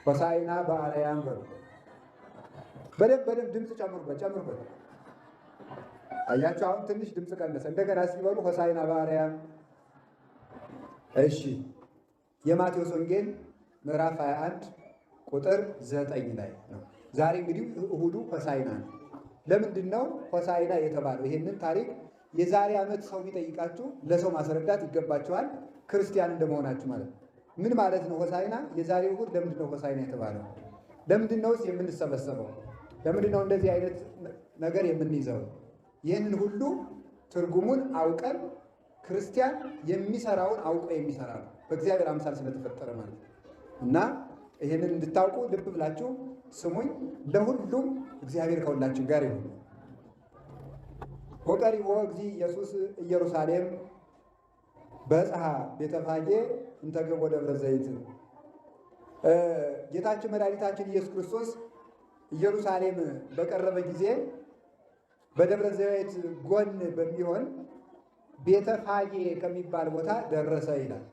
ሆሳዕና በአርያም በሉ። በደንብ ድምፅ ጨምሩበት። አያችሁ፣ አሁን ትንሽ ድምፅ ቀነሰ። እንደገና ሲበሉ ሆሳዕና በአርያም። እሺ፣ የማቴዎስ ወንጌል ምዕራፍ 21 ቁጥር 9 ላይ ነው። ዛሬ እንግዲህ እሁዱ ሆሳዕና ነው። ለምንድን ነው ሆሳዕና የተባለው? ይሄንን ታሪክ የዛሬ ዓመት ሰው ቢጠይቃችሁ ለሰው ማስረዳት ይገባችኋል፣ ክርስቲያን እንደመሆናችሁ ማለት ነው። ምን ማለት ነው ሆሳዕና? የዛሬው እሁድ ለምንድን ነው ሆሳዕና የተባለው? ለምንድን ነውስ የምንሰበሰበው? ለምንድን ነው እንደዚህ አይነት ነገር የምንይዘው? ይህንን ሁሉ ትርጉሙን አውቀን ክርስቲያን የሚሰራውን አውቆ የሚሰራ ነው፣ በእግዚአብሔር አምሳል ስለተፈጠረ ማለት ነው። እና ይህንን እንድታውቁ ልብ ብላችሁ ስሙኝ። ለሁሉም እግዚአብሔር ከሁላችን ጋር ይሁን። ወቀሪቦ እግዚእ ኢየሱስ ኢየሩሳሌም በጽሐ ቤተፋጌ እንተገቦ ደብረ ዘይት። ጌታችን መድኃኒታችን ኢየሱስ ክርስቶስ ኢየሩሳሌም በቀረበ ጊዜ በደብረ ዘይት ጎን በሚሆን ቤተፋጌ ከሚባል ቦታ ደረሰ ይላል።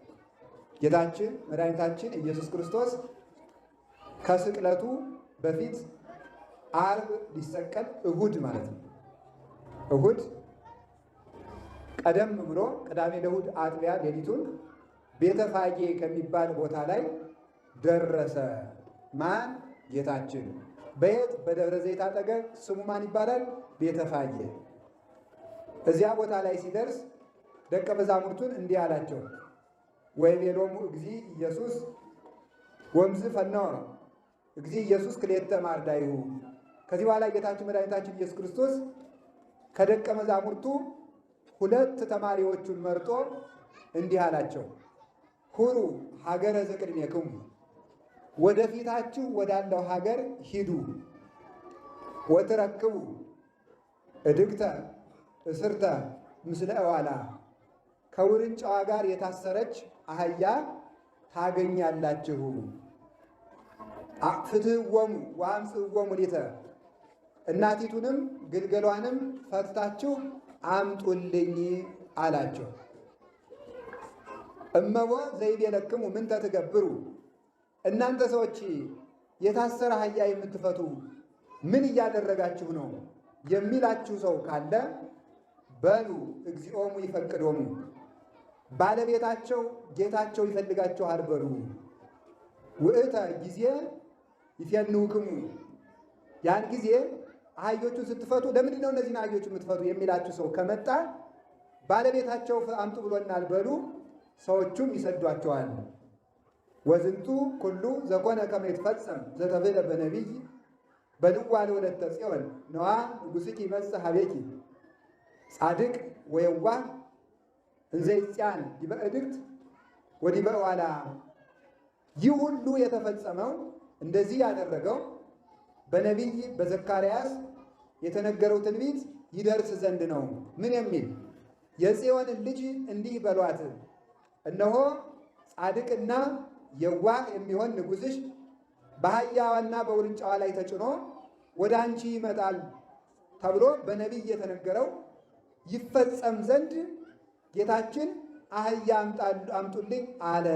ጌታችን መድኃኒታችን ኢየሱስ ክርስቶስ ከስቅለቱ በፊት ዓርብ ሊሰቀል እሁድ ማለት ነው። እሁድ ቀደም ብሎ ቅዳሜ ለእሁድ አጥቢያ ሌሊቱን ቤተፋጌ ከሚባል ቦታ ላይ ደረሰ። ማን? ጌታችን። በየት? በደብረ ዘይት አጠገብ። ስሙ ማን ይባላል? ቤተፋጌ። እዚያ ቦታ ላይ ሲደርስ ደቀ መዛሙርቱን እንዲህ አላቸው፣ ወይቤሎሙ እግዚእ ኢየሱስ ወምዝ ፈነወ እግዚእ ኢየሱስ ክልኤተ ማርዳይሁ። ከዚህ በኋላ ጌታችን መድኃኒታችን ኢየሱስ ክርስቶስ ከደቀ መዛሙርቱ ሁለት ተማሪዎቹን መርጦ እንዲህ አላቸው፣ ሁሩ ሀገረ ዘቅድሜክሙ፣ ወደፊታችሁ ወዳለው ሀገር ሂዱ። ወትረክቡ እድግተ እስርተ ምስለ እዋላ፣ ከውርንጫዋ ጋር የታሰረች አህያ ታገኛላችሁ። ፍትሕዎሙ ወአምጽእዎሙ ሊተ፣ እናቲቱንም ግልገሏንም ፈትታችሁ አምጡልኝ አላቸው። እመቦ ዘይቤለክሙ ምንተ ትገብሩ፣ እናንተ ሰዎች የታሰረ አህያ የምትፈቱ ምን እያደረጋችሁ ነው የሚላችሁ ሰው ካለ በሉ እግዚኦሙ ይፈቅዶሙ፣ ባለቤታቸው ጌታቸው ይፈልጋችኋል በሉ። ውእተ ጊዜ ይፌንውክሙ፣ ያን ጊዜ አህዮቹን ስትፈቱ ለምንድን ነው እነዚህን አህዮች የምትፈቱ የሚላችሁ ሰው ከመጣ ባለቤታቸው አምጡ ብሎናል በሉ። ሰዎቹም ይሰዷቸዋል። ወዝንቱ ኩሉ ዘኮነ ከመ ይትፈጸም ዘተብህለ በነቢይ በልዋ ለወለተ ጽዮን ነዋ ንጉሥኪ ይመጽእ ኀቤኪ ጻድቅ ወየዋህ እንዘ ይጽያን ዲበ እድግት ወዲበ እዋላ። ይህ ሁሉ የተፈጸመው እንደዚህ ያደረገው በነቢይ በዘካርያስ የተነገረው ትንቢት ይደርስ ዘንድ ነው። ምን የሚል? የጽዮንን ልጅ እንዲህ በሏት፣ እነሆ ጻድቅና የዋህ የሚሆን ንጉሥሽ በአህያዋና በውርንጫዋ ላይ ተጭኖ ወደ አንቺ ይመጣል ተብሎ በነቢይ የተነገረው ይፈጸም ዘንድ ጌታችን አህያ አምጡልኝ አለ።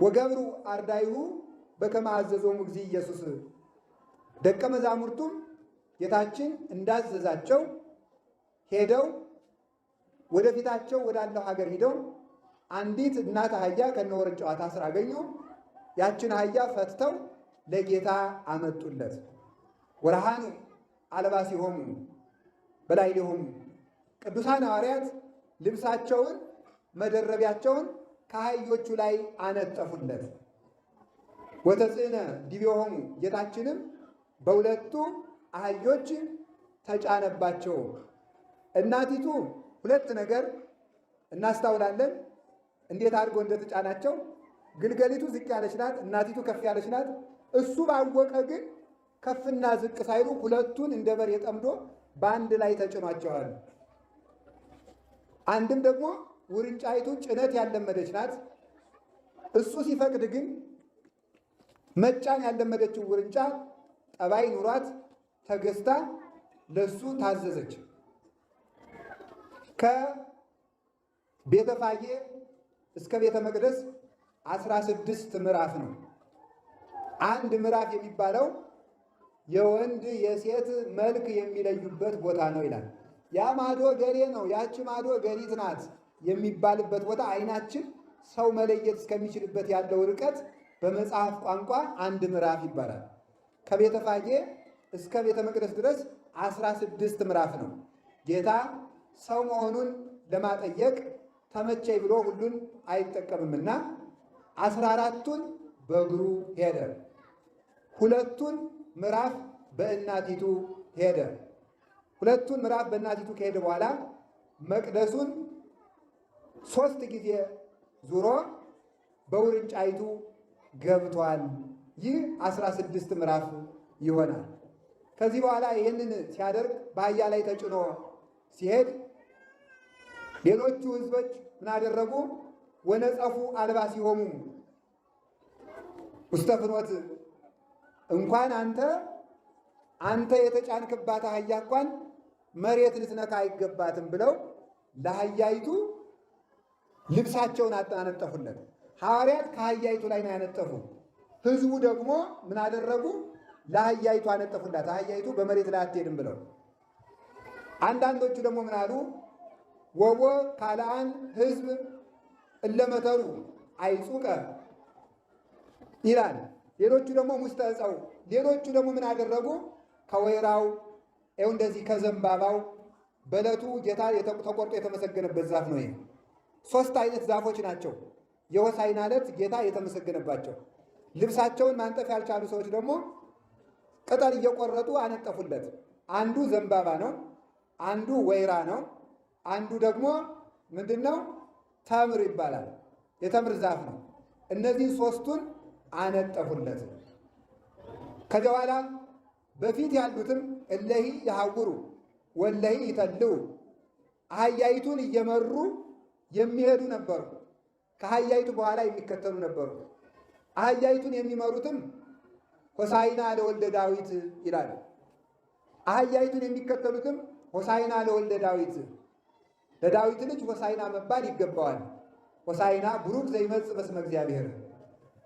ወገብሩ አርዳይሁ በከመ አዘዞሙ እግዚእ ኢየሱስ፣ ደቀ መዛሙርቱም ጌታችን እንዳዘዛቸው ሄደው ወደፊታቸው ወዳለው ሀገር ሂደው አንዲት እናት አህያ ከነውርንጫዋ ታስራ አገኙ። ያችን አህያ ፈትተው ለጌታ አመጡለት። ወረሃኑ አልባሲሆሙ በላዕሌሆሙ፣ ቅዱሳን ሐዋርያት ልብሳቸውን መደረቢያቸውን ከአህዮቹ ላይ አነጠፉለት። ወተጽዕነ ዲቤሆሙ፣ ጌታችንም በሁለቱ አህዮች ተጫነባቸው። እናቲቱ ሁለት ነገር እናስታውላለን እንዴት አድርጎ እንደተጫናቸው። ግልገሊቱ ዝቅ ያለች ናት፣ እናቲቱ ከፍ ያለች ናት። እሱ ባወቀ ግን ከፍና ዝቅ ሳይሉ ሁለቱን እንደ በሬ ጠምዶ በአንድ ላይ ተጭኗቸዋል። አንድም ደግሞ ውርንጫይቱ ጭነት ያለመደች ናት። እሱ ሲፈቅድ ግን መጫን ያለመደችው ውርንጫ ጠባይ ኑሯት ተገዝታ ለሱ ታዘዘች። ከቤተፋጌ እስከ ቤተ መቅደስ 16 ምዕራፍ ነው። አንድ ምዕራፍ የሚባለው የወንድ የሴት መልክ የሚለዩበት ቦታ ነው ይላል። ያ ማዶ ገሌ ነው፣ ያቺ ማዶ ገሊት ናት የሚባልበት ቦታ ዓይናችን ሰው መለየት እስከሚችልበት ያለው ርቀት በመጽሐፍ ቋንቋ አንድ ምዕራፍ ይባላል። ከቤተ ፋጌ እስከ ቤተ መቅደስ ድረስ 16 ምዕራፍ ነው። ጌታ ሰው መሆኑን ለማጠየቅ ተመቸኝ ብሎ ሁሉን አይጠቀምምና 14ቱን በእግሩ ሄደ። 2ቱን ምዕራፍ በእናቲቱ ሄደ። 2ቱን ምዕራፍ በእናቲቱ ከሄደ በኋላ መቅደሱን 3 ጊዜ ዙሮ በውርንጫይቱ ገብቷል። ይህ 16 ምዕራፍ ይሆናል። ከዚህ በኋላ ይህንን ሲያደርግ በአህያ ላይ ተጭኖ ሲሄድ ሌሎቹ ሕዝቦች ምን አደረጉ? ወነጸፉ አልባሲሆሙ ውስተ ፍኖት፣ እንኳን አንተ የተጫንክባት አህያ እንኳን መሬት ልትነካ አይገባትም ብለው ለአህያይቱ ልብሳቸውን አነጠፉለት። ሐዋርያት ከአህያይቱ ላይ ነው ያነጠፉ። ሕዝቡ ደግሞ ምን አደረጉ? ለአህያይቱ አነጠፉላት። አህያይቱ በመሬት ላይ አትሄድም ብለው። አንዳንዶቹ ደግሞ ምን አሉ? ወቦ ካልአን ሕዝብ እለመተሩ አይጹቀ ይላል። ሌሎቹ ደግሞ ሙስተ ዕፀው። ሌሎቹ ደግሞ ምን አደረጉ? ከወይራው ይኸው እንደዚህ ከዘንባባው በዕለቱ ጌታ ተቆርጦ የተመሰገነበት ዛፍ ነው። ይሄ 3 አይነት ዛፎች ናቸው የሆሳዕና ዕለት ጌታ የተመሰገነባቸው። ልብሳቸውን ማንጠፍ ያልቻሉ ሰዎች ደግሞ ቅጠል እየቆረጡ አነጠፉለት። አንዱ ዘንባባ ነው፣ አንዱ ወይራ ነው፣ አንዱ ደግሞ ምንድን ነው? ተምር ይባላል። የተምር ዛፍ ነው። እነዚህ 3ቱን አነጠፉለት። ከዚያ በኋላ በፊት ያሉትም እለሂ ይሐውሩ ወለሂ ይተልው፣ አህያይቱን እየመሩ የሚሄዱ ነበሩ። ከአህያይቱ በኋላ የሚከተሉ ነበሩ። አህያይቱን የሚመሩትም ሆሳዕና ለወልደ ዳዊት ይላል። አህያይቱን የሚከተሉትም ሆሳዕና ለወልደ ዳዊት፣ ለዳዊት ልጅ ሆሳዕና መባል ይገባዋል። ሆሳዕና ቡሩክ ዘይመጽእ በስመ እግዚአብሔር፣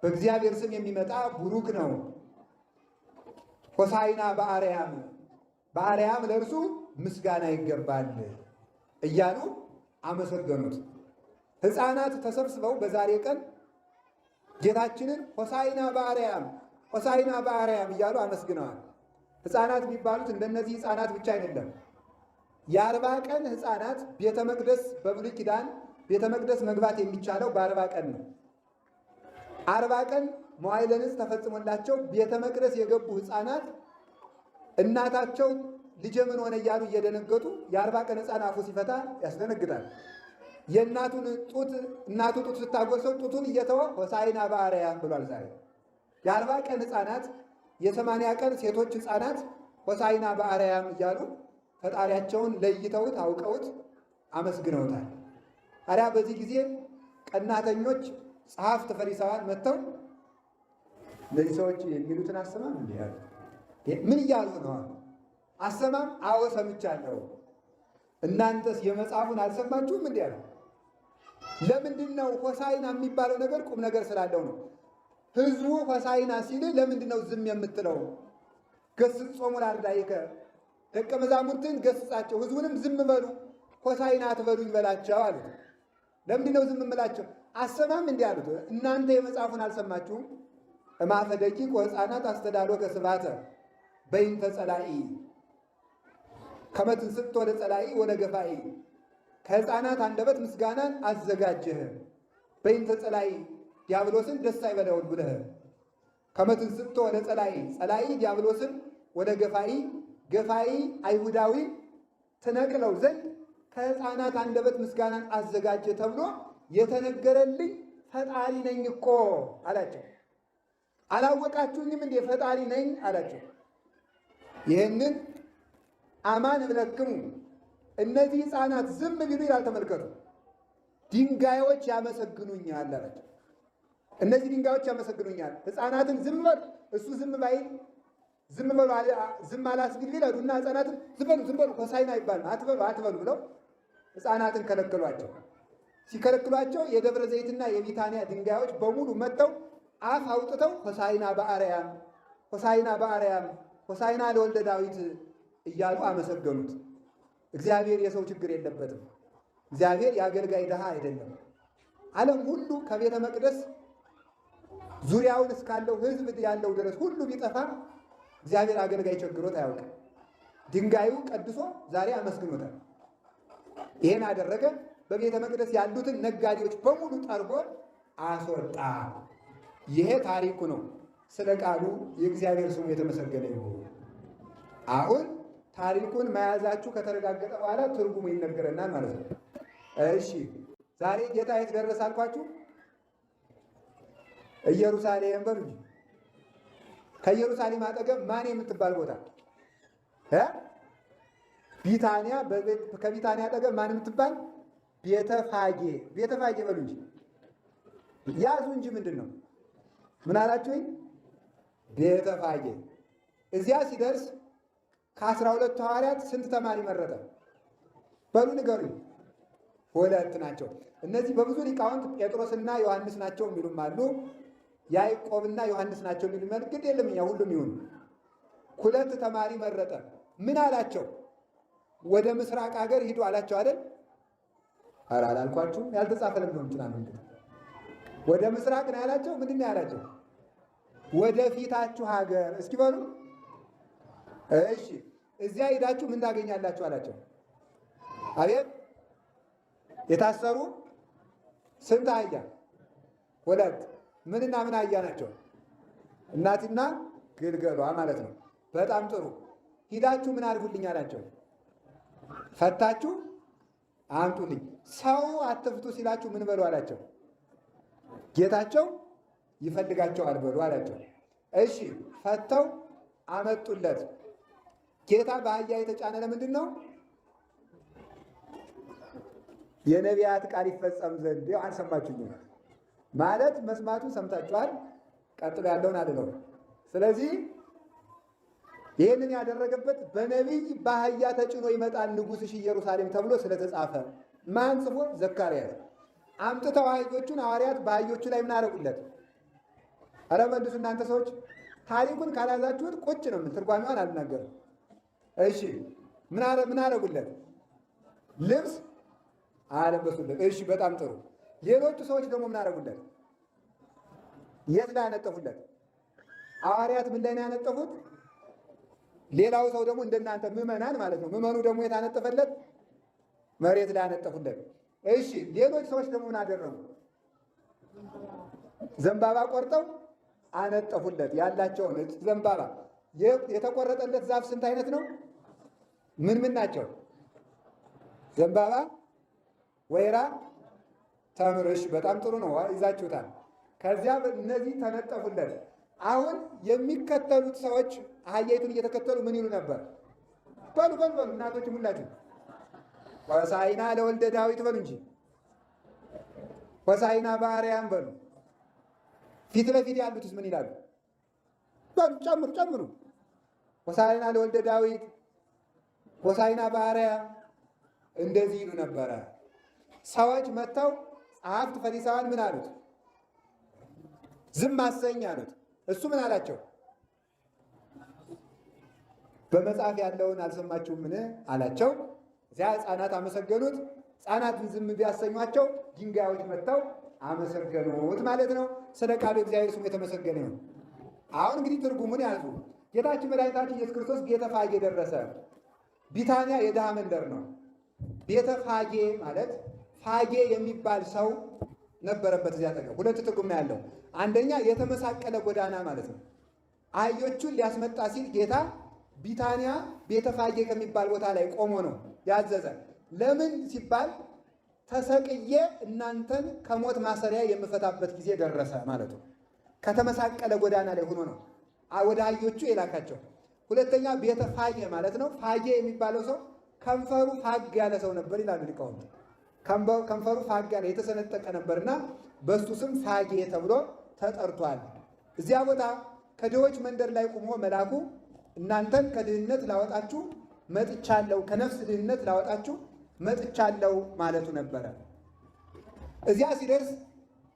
በእግዚአብሔር ስም የሚመጣ ቡሩክ ነው። ሆሳዕና በአርያም፣ በአርያም ለእርሱ ምስጋና ይገባል እያሉ አመሰገኑት። ሕፃናት ተሰብስበው በዛሬ ቀን ጌታችንን ሆሳዕና በአርያም፣ ሆሳዕና በአርያም እያሉ አመስግነዋል። ሕፃናት የሚባሉት እንደነዚህ ሕፃናት ብቻ አይደለም። የ40 ቀን ሕፃናት ቤተ መቅደስ በብሉይ ኪዳን ቤተ መቅደስ መግባት የሚቻለው በ40 ቀን ነው። 40 ቀን መዋዕለ ንስክ ተፈጽሞላቸው ቤተ መቅደስ የገቡ ሕፃናት እናታቸው ልጄ ምን ሆነ እያሉ እየደነገጡ የ40 ቀን ሕፃን አፉ ሲፈታ ያስደነግጣል። የእናቱን ጡት እናቱ ጡት ስታጎርሰው ጡቱን እየተወ ሆሳዕና በአርያም ብሏል። ዛሬ የ40 ቀን ሕፃናት የ80 ቀን ሴቶች ሕፃናት ሆሳዕና በአርያም እያሉ ፈጣሪያቸውን ለይተውት አውቀውት አመስግነውታል። ታዲያ በዚህ ጊዜ ቀናተኞች ጸሐፍት ፈሪሳውያን መጥተው እነዚህ ሰዎች የሚሉትን አሰማም እንዲህ ያሉ ምን እያሉ ነው? አሰማም? አዎ ሰምቻለሁ። እናንተስ የመጽሐፉን አልሰማችሁም? እንዲህ ያሉ። ለምንድን ነው ሆሳዕና የሚባለው ነገር ቁም ነገር ስላለው ነው። ሕዝቡ ሆሳዕና ሲል ለምንድን ነው ዝም የምትለው? ገሥጾሙ ለአርዳኢከ፣ ደቀ መዛሙርትን ገሥጻቸው፣ ሕዝቡንም ዝም በሉ፣ ሆሳዕና አትበሉኝ በላቸው አሉት። ለምንድን ነው ዝም እምላቸው? አሰማም እንዲህ አሉት። እናንተ የመጽሐፉን አልሰማችሁም? እማፈ ደቂቅ ወሕፃናት አስተዳሎከ ስብሐተ በይንተ ጸላኢ ከመ ትንሥቶ ለጸላኢ ወለገፋኢ፣ ከሕፃናት አንደበት ምስጋናን አዘጋጀህ በይንተ ጸላኢ፣ ዲያብሎስን ደስ አይበለውም ብለህ ከመ ትንሥቶ ለጸላኢ፣ ጸላኢ ዲያብሎስን ወደ ገፋኢ፣ ገፋኢ አይሁዳዊ ትነቅለው ዘንድ ከሕፃናት አንደበት ምስጋናን አዘጋጀ ተብሎ የተነገረልኝ ፈጣሪ ነኝ እኮ አላቸው። አላወቃችሁኝም እንዴ? ፈጣሪ ነኝ አላቸው። ይህንን አማን እብለክሙ፣ እነዚህ ሕፃናት ዝም ቢሉ ይላል። ተመልከቱ፣ ድንጋዮች ያመሰግኑኛል አላቸው። እነዚህ ድንጋዮች ያመሰግኑኛል። ሕፃናትን ዝም በሉ፣ እሱ ዝም ባይል ዝም በሉ ዝም አላስቢል ቢለዱና ሕፃናትን ዝም በሉ ሆሳዕና ይባል አትበሉ ብለው ሕፃናትን ከለከሏቸው። ሲከለክሏቸው የደብረ ዘይትና የቢታንያ ድንጋዮች በሙሉ መጥተው አፍ አውጥተው ሆሳዕና በአርያም ሆሳዕና በአርያም ሆሳዕና ለወልደ ዳዊት እያሉ አመሰገኑት። እግዚአብሔር የሰው ችግር የለበትም። እግዚአብሔር የአገልጋይ ድሃ አይደለም። ዓለም ሁሉ ከቤተ መቅደስ ዙሪያውን እስካለው ሕዝብ ያለው ድረስ ሁሉ ቢጠፋ እግዚአብሔር አገልጋይ ቸግሮት አያውቅም። ድንጋዩ ቀድሶ ዛሬ አመስግኖታል። ይሄን አደረገ። በቤተ መቅደስ ያሉትን ነጋዴዎች በሙሉ ጠርጎ አስወጣ። ይሄ ታሪኩ ነው። ስለ ቃሉ የእግዚአብሔር ስሙ የተመሰገነ ይሁን። አሁን ታሪኩን መያዛችሁ ከተረጋገጠ በኋላ ትርጉሙ ይነገረናል ማለት ነው። እሺ ዛሬ ጌታ የት ደረሰ አልኳችሁ? ኢየሩሳሌም በሉ። ከኢየሩሳሌም አጠገብ ማን የምትባል ቦታ ቢታንያ። ከቢታንያ አጠገብ ማን የምትባል ቤተፋጌ። ቤተፋጌ በሉ እንጂ ያዙ እንጂ ምንድን ነው? ምን አላችሁኝ? ቤተፋጌ። እዚያ ሲደርስ ከ12 ሐዋርያት ስንት ተማሪ መረጠ? በሉ ንገሩኝ። 2 ናቸው። እነዚህ በብዙ ሊቃውንት ጴጥሮስና ዮሐንስ ናቸው የሚሉም አሉ። ያዕቆብና ዮሐንስ ናቸው የሚሉ መልክት የለም። እኛ ሁሉም ይሁን 2 ተማሪ መረጠ። ምን አላቸው? ወደ ምስራቅ ሀገር ሂዱ አላቸው አይደል? ኧረ አላልኳችሁም? ያልተጻፈ ለምን ይችላል? ወደ ምስራቅ ነው ያላቸው። ምንድን ነው ያላቸው? ወደ ፊታችሁ ሀገር እስኪ በሉ። እሺ እዚያ ሄዳችሁ ምን ታገኛላችሁ አላቸው። አቤት የታሰሩ ስንት አህያ? 2። ምንና ምን አህያ ናቸው? እናትና ግልገሏ ማለት ነው። በጣም ጥሩ። ሂዳችሁ ምን አድርጉልኝ አላቸው? ፈታችሁ አምጡልኝ። ሰው አትፍቱ ሲላችሁ ምን በሉ አላቸው? ጌታቸው ይፈልጋቸዋል በሉ አላቸው። እሺ ፈተው አመጡለት። ጌታ በአህያ የተጫነ ለምንድን ነው? የነቢያት ቃል ይፈጸም ዘንድ። ያው አልሰማችሁኝም ማለት መስማቱን ሰምታችኋል። ቀጥሎ ያለውን አልለው። ስለዚህ ይህንን ያደረገበት በነቢይ በአህያ ተጭኖ ይመጣል ንጉሥሽ ኢየሩሳሌም ተብሎ ስለተጻፈ ማን ጽፎ? ዘካርያስ። አምጥተው አህዮቹን ሐዋርያት በአህዮቹ ላይ ምን አደረጉለት? ኧረ መልሱ እናንተ ሰዎች። ታሪኩን ካላዛችሁት ቁጭ ነው የምል። ትርጓሜዋን አልናገርም። እሺ ምን አደረጉለት? ልብስ አለበሱለት። እሺ በጣም ጥሩ። ሌሎቹ ሰዎች ደግሞ ምን አደረጉለት? የት ላይ ያነጠፉለት? ሐዋርያት ምን ላይ ነው ያነጠፉት? ሌላው ሰው ደግሞ እንደናንተ ምዕመናን ማለት ነው። ምዕመኑ ደግሞ የታነጠፈለት መሬት ላይ ያነጠፉለት። እሺ ሌሎች ሰዎች ደግሞ ምን አደረጉ? ዘንባባ ቆርጠው አነጠፉለት። ያላቸውን ዘንባባ። የተቆረጠለት ዛፍ ስንት አይነት ነው? ምን ምን ናቸው? ዘንባባ፣ ወይራ፣ ተምር። እሺ በጣም ጥሩ ነው፣ ይዛችሁታል። ከዚያ እነዚህ ተነጠፉለት። አሁን የሚከተሉት ሰዎች አህያይቱን እየተከተሉ ምን ይሉ ነበር? በሉ በሉ በሉ እናቶች ሁላችሁ ሆሳዕና ለወልደ ዳዊት በሉ እንጂ ሆሳዕና በአርያም በሉ። ፊት ለፊት ያሉትስ ምን ይላሉ? በሉ ጨምሩ ጨምሩ። ሆሳዕና ለወልደ ዳዊት፣ ሆሳዕና በአርያም እንደዚህ ይሉ ነበረ። ሰዎች መጥተው ጸሐፍት ፈሪሳውያን ምን አሉት? ዝም አሰኝ አሉት። እሱ ምን አላቸው? በመጽሐፍ ያለውን አልሰማችሁምን አላቸው። እዚያ ሕፃናት አመሰገኑት። ሕፃናትን ዝም ቢያሰኟቸው ድንጋዮች መጥተው አመሰገኑት ማለት ነው። ስለ ቃሉ እግዚአብሔር ስሙ የተመሰገነ ነው። አሁን እንግዲህ ትርጉሙን ያዙ። ጌታችን መድኃኒታችን ኢየሱስ ክርስቶስ ቤተፋጌ ደረሰ። ቢታንያ የድሃ መንደር ነው። ቤተፋጌ ማለት ፋጌ የሚባል ሰው ነበረበት እዚያ አጠገብ። 2 ትርጉም ነው ያለው። አንደኛ የተመሳቀለ ጎዳና ማለት ነው። አህዮቹን ሊያስመጣ ሲል ጌታ ቢታንያ ቤተፋጌ ከሚባል ቦታ ላይ ቆሞ ነው ያዘዘ። ለምን ሲባል ተሰቅዬ እናንተን ከሞት ማሰሪያ የምፈታበት ጊዜ ደረሰ ማለት ነው። ከተመሳቀለ ጎዳና ላይ ሆኖ ነው ወደ አህዮቹ የላካቸው። ሁለተኛ ቤተፋጌ ማለት ነው። ፋጌ የሚባለው ሰው ከንፈሩ ፋግ ያለ ሰው ነበር ይላሉ ሊቃውንት። ከንፈሩ ፋግ ያለ የተሰነጠቀ ነበርና በሱ ስም ፋጌ ተብሎ ተጠርቷል። እዚያ ቦታ ከድሆች መንደር ላይ ቆሞ መልአኩ እናንተን ከድህነት ላወጣችሁ መጥቻለሁ፣ ከነፍስ ድህነት ላወጣችሁ መጥቻለሁ ማለቱ ነበረ። እዚያ ሲደርስ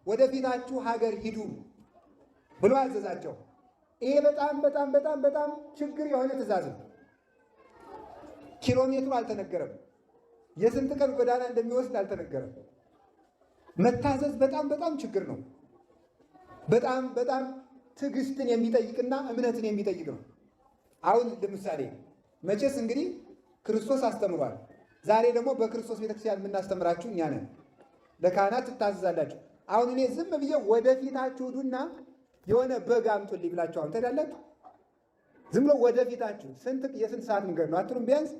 ወደፊታችሁ ሀገር ሂዱ፣ ብሎ አዘዛቸው። ይሄ በጣም በጣም በጣም በጣም ችግር የሆነ ትእዛዝ ነው። ኪሎ ሜትሩ አልተነገረም። የስንት ቀን ጎዳና እንደሚወስድ አልተነገረም። መታዘዝ በጣም በጣም ችግር ነው። በጣም በጣም ትዕግስትን የሚጠይቅና እምነትን የሚጠይቅ ነው። አሁን ለምሳሌ መቼስ እንግዲህ ክርስቶስ አስተምሯል። ዛሬ ደግሞ በክርስቶስ ቤተክርስቲያን የምናስተምራችሁ እኛ ነን። ለካህናት ትታዘዛላችሁ። አሁን እኔ ዝም ብዬ ወደፊታችሁ ሂዱና የሆነ በግ አምጡልኝ ብላችሁ አሁን ትሄዳላችሁ? ዝም ብሎ ወደፊታችሁ የስንት ሰዓት መንገድ ነው አትሉም? ቢያንስ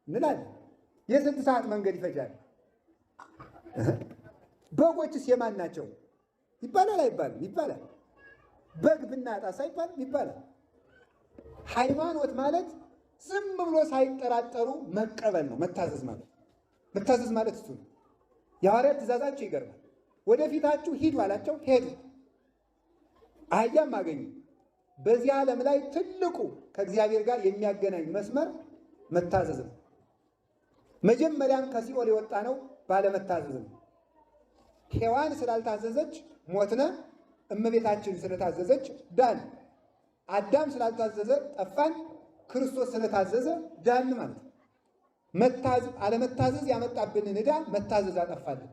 እንላለን። የስንት ሰዓት መንገድ ይፈጃል? በጎችስ የማን ናቸው ይባላል አይባልም? ይባላል። በግ ብናጣስ አይባልም? ይባላል። ሃይማኖት ማለት ዝም ብሎ ሳይጠራጠሩ መቀበል ነው። መታዘዝ ማለት እሱ ነው። የሐዋርያት ትእዛዛቸው ይገርማል። ወደፊታችሁ ሂዱ አላቸው፣ ሄዱ። አህያም አገኙ። በዚህ ዓለም ላይ ትልቁ ከእግዚአብሔር ጋር የሚያገናኝ መስመር መታዘዝ ነው። መጀመሪያም ከሲኦል የወጣ ነው ባለመታዘዝ ነው። ሔዋን ስላልታዘዘች ሞትነ፣ እመቤታችን ስለታዘዘች ዳን። አዳም ስላልታዘዘ ጠፋን፣ ክርስቶስ ስለታዘዘ ዳን ማለት ነው። አለመታዘዝ ያመጣብንን ዕዳ መታዘዝ አጠፋለን።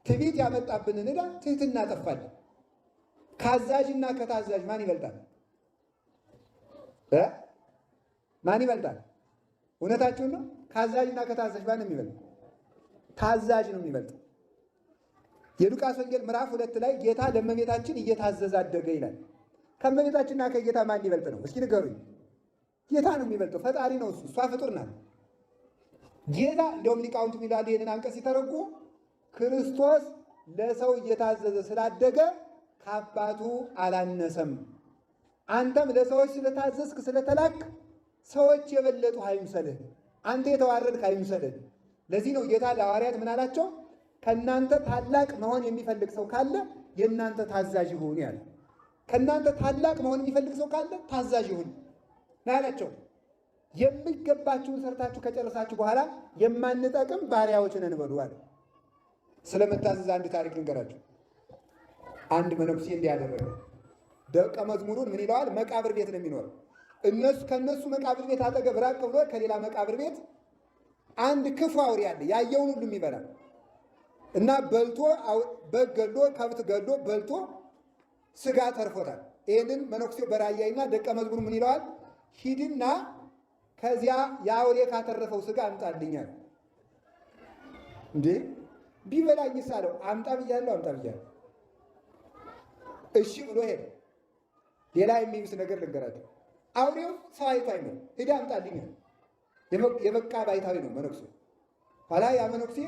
ትዕቢት ያመጣብንን ዕዳ ትሕትና አጠፋለን። ካዛዥና ከታዛዥ ማን ይበልጣል? ማን ይበልጣል? እውነታችሁን ነው። ካዛዥና ከታዛዥ ማን የሚበልጥ? ታዛዥ ነው የሚበልጥ። የሉቃስ ወንጌል ምዕራፍ 2 ላይ ጌታ ለእመቤታችን እየታዘዘ አደገ ይላል። ከእመቤታችንና ከጌታ ማን ይበልጥ ነው? እስኪ ንገሩኝ። ጌታ ነው የሚበልጠው። ፈጣሪ ነው እሱ፣ እሷ ፍጡር ናት። ጌታ እንደውም ሊቃውንቱ ይላሉ ይህንን አንቀጽ ሲተረጉ ክርስቶስ ለሰው እየታዘዘ ስላደገ ከአባቱ አላነሰም። አንተም ለሰዎች ስለታዘዝክ ስለተላክ ሰዎች የበለጡ አይምሰልህ፣ አንተ የተዋረድክ አይምሰልህ። ለዚህ ነው ጌታ ለሐዋርያት ምን አላቸው? ከእናንተ ታላቅ መሆን የሚፈልግ ሰው ካለ የእናንተ ታዛዥ ይሁን ያለ። ከእናንተ ታላቅ መሆን የሚፈልግ ሰው ካለ ታዛዥ ይሁን ያላቸው። የሚገባችሁን ሰርታችሁ ከጨረሳችሁ በኋላ የማንጠቅም ባሪያዎች ነን በሉ አለ። ስለመታዘዝ አንድ ታሪክ ልንገራችሁ። አንድ መነኩሴ እንዲያደረገ ደቀ መዝሙሩን ምን ይለዋል? መቃብር ቤት ነው የሚኖረው። ከእነሱ መቃብር ቤት አጠገብ ራቅ ብሎ ከሌላ መቃብር ቤት አንድ ክፉ አውሬ አለ፣ ያየውን ሁሉ የሚበላ እና በልቶ በግ ገሎ ከብት ገሎ በልቶ ስጋ ተርፎታል። ይህንን መነኩሴው በራያይና ደቀ መዝሙሩ ምን ይለዋል? ሂድና ከዚያ የአውሬ ካተረፈው ስጋ አምጣልኛል። እንዴ ቢበላኝስ አለው። አምጣ ብያለሁ። እሺ ብሎ ሄደ። ሌላ የሚብስ ነገር ልንገራቸው። አውሬው ሰው አይቶ አይመን ሂድ አምጣልኛል። የበቃ ባይታዊ ነው መነኩሴ። ኋላ ያ መነኩሴ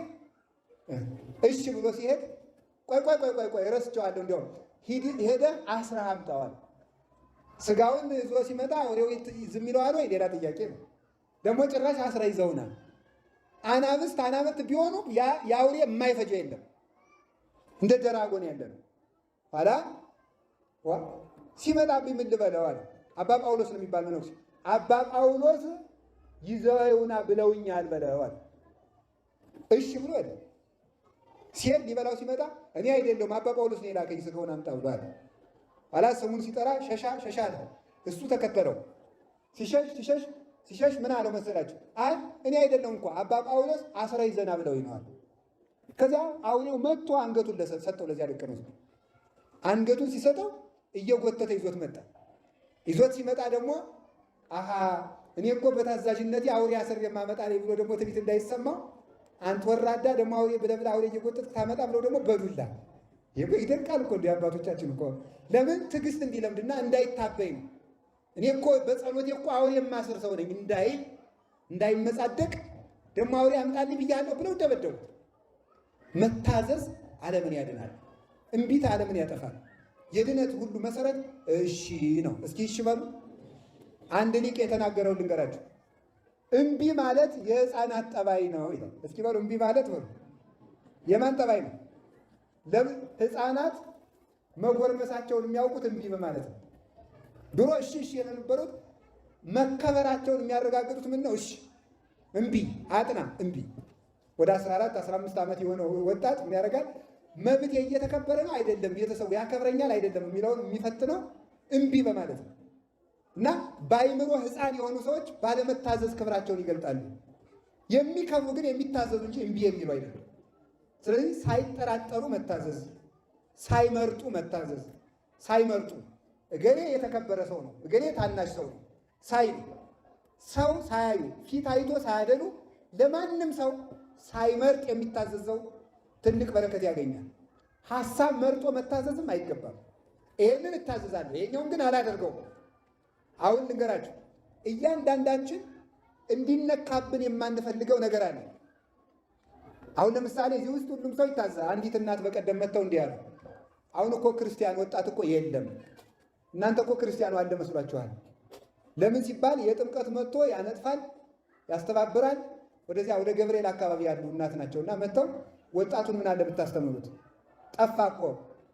እሺ ብሎ ሲሄድ ቆይ ረስቸዋለሁ፣ እንዲያውም ሄደ አስረህ አምጣዋል። ስጋውን ይዞ ሲመጣ አውሬው ዝም ይለዋል ወይ? ሌላ ጥያቄ ነው። ደግሞ ጭራሽ አስረህ ይዘውናል። አናብስት ቢሆኑ የአውሬ የማይፈጀው የለም፣ እንደ ደራጎን ያለ ነው። ኋላ ሲመጣብኝ ምን ልበለው አለ። አባ ጳውሎስ ነው የሚባል መነኩሴ። አባ ጳውሎስ ይዘውና ብለውኛል በለው አለ። እሺ ብሎ ሄደ። ሲሄድ ሊበላው ሲመጣ እኔ አይደለሁም አባ ጳውሎስ ነው የላከኝ ስጋውን አምጣ ብሏል። ኋላ ስሙን ሲጠራ ሸሻ አለ። እሱ ተከተለው። ሲሸሽ ምን አለው መሰላችሁ? አይ እኔ አይደለሁም እንኳ አባ ጳውሎስ አስረ ይዘና ብለው ይነዋል። ከዚያ አውሬው መጥቶ አንገቱን ሰጠው ለዚያ ደቀ መዝሙር። አንገቱን ሲሰጠው እየጎተተ ይዞት መጣ። ይዞት ሲመጣ ደግሞ አሃ እኔ እኮ በታዛዥነቴ አውሬ አስሬ የማመጣ ነኝ ብሎ ደግሞ ትዕቢት እንዳይሰማው አንተ ወራዳ ደግሞ አውሬ ብለህ አውሬ እየጎተት ታመጣ ብለው ደግሞ በዱላ ይደርቃል እኮ እንደ አባቶቻችን እኮ። ለምን ትዕግስት እንዲለምድና እንዳይታበይ ነው። እኔ እኮ በጸሎቴ እኮ አውሬ የማስር ሰው ነኝ እንዳይመጻደቅ ደግሞ አውሬ አምጣልኝ ብያለሁ ብለው ደበደቡት። መታዘዝ ዓለምን ያድናል፣ እምቢት ዓለምን ያጠፋል። የድነት ሁሉ መሰረት እሺ ነው። እስኪ እሺ በሉ። አንድ ሊቅ የተናገረው ልንገራችሁ። እምቢ ማለት የሕፃናት ጠባይ ነው ይላል። እስኪ በሉ እምቢ ማለት በሉ የማን ጠባይ ነው? ለምን ሕፃናት መጎርመሳቸውን የሚያውቁት እምቢ በማለት ነው። ድሮ እሺ የነበሩት መከበራቸውን የሚያረጋግጡት ምን ነው? እሺ እምቢ አጥና እምቢ። ወደ 14 15 ዓመት የሆነው ወጣት ምን ያደርጋል? መብት እየተከበረ ነው አይደለም፣ ቤተሰቡ ያከብረኛል አይደለም የሚለውን የሚፈትነው እምቢ በማለት ነው። እና በአይምሮ ሕፃን የሆኑ ሰዎች ባለመታዘዝ ክብራቸውን ይገልጣሉ። የሚከብሩ ግን የሚታዘዙ እንጂ እምቢ የሚሉ አይደለም። ስለዚህ ሳይጠራጠሩ መታዘዝ፣ ሳይመርጡ መታዘዝ፣ ሳይመርጡ እገሌ የተከበረ ሰው ነው፣ እገሌ ታናሽ ሰው ነው ሳይሉ፣ ሰው ሳያዩ፣ ፊት አይቶ ሳያደሉ ለማንም ሰው ሳይመርጥ የሚታዘዘው ትልቅ በረከት ያገኛል። ሐሳብ መርጦ መታዘዝም አይገባም። ይሄንን እታዘዛለሁ ይሄኛውን ግን አላደርገውም። አሁን ልንገራችሁ፣ እያንዳንዳችን እንዲነካብን የማንፈልገው ነገር አለ። አሁን ለምሳሌ እዚህ ውስጥ ሁሉም ሰው ይታዘዛል። አንዲት እናት በቀደም መጥተው እንዲህ አሉ፣ አሁን እኮ ክርስቲያን ወጣት እኮ የለም፣ እናንተ እኮ ክርስቲያኑ አለ መስሏችኋል። ለምን ሲባል የጥምቀት መጥቶ ያነጥፋል፣ ያስተባብራል። ወደዚያ ወደ ገብርኤል አካባቢ ያሉ እናት ናቸውና መጥተው ወጣቱን ምን አለ ብታስተምሩት፣ ጠፋ እኮ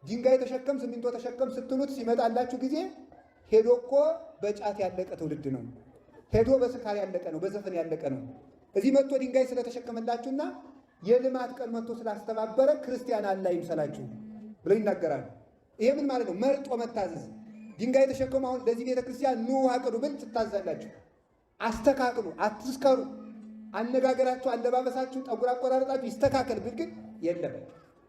ድንጋይ ተሸከም ሲሚንቶ ተሸከም ስትሉት ሲመጣላችሁ ጊዜ ሄዶ እኮ በጫት ያለቀ ትውልድ ነው፣ ሄዶ በስካር ያለቀ ነው፣ በዘፈን ያለቀ ነው። እዚህ መጥቶ ድንጋይ ስለተሸከመላችሁና የልማት ቀን መጥቶ ስላስተባበረ ክርስቲያን አለ አይምሰላችሁ ብለው ይናገራሉ። ይሄ ምን ማለት ነው? መርጦ መታዘዝ። ድንጋይ ተሸከሙ አሁን ለዚህ ቤተ ክርስቲያን ኑ አቅዱ ብል ትታዛላችሁ። አስተካክሉ፣ አትስከሩ፣ አነጋገራችሁ፣ አለባበሳችሁ፣ ጠጉር አቆራረጣችሁ ይስተካከል ብል ግን የለም።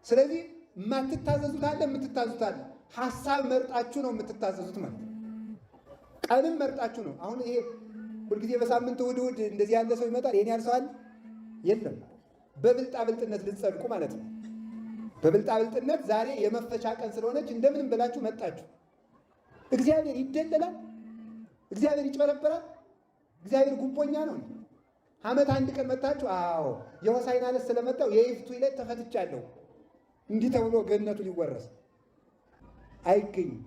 ስለዚህ የማትታዘዙት አለ፣ የምትታዙት አለ። ሐሳብ መርጣችሁ ነው የምትታዘዙት ማለት ነው። ቀንም መርጣችሁ ነው። አሁን ይሄ ሁልጊዜ በሳምንት እሑድ እሑድ እንደዚህ ያለ ሰው ይመጣል ይሄን ያልሰዋል የለም። በብልጣ ብልጥነት ልትጸድቁ ማለት ነው። በብልጣ ብልጥነት ዛሬ የመፈቻ ቀን ስለሆነች እንደምንም ብላችሁ መጣችሁ። እግዚአብሔር ይደለላል፣ እግዚአብሔር ይጭበረበራል፣ እግዚአብሔር ጉቦኛ ነው። ዓመት አንድ ቀን መጣችሁ፣ አዎ የሆሳዕና ዕለት ስለመጣው የይፍቱ ዕለት ተፈትቻለሁ እንዲህ ተብሎ ገነቱ ሊወረስ አይገኝም።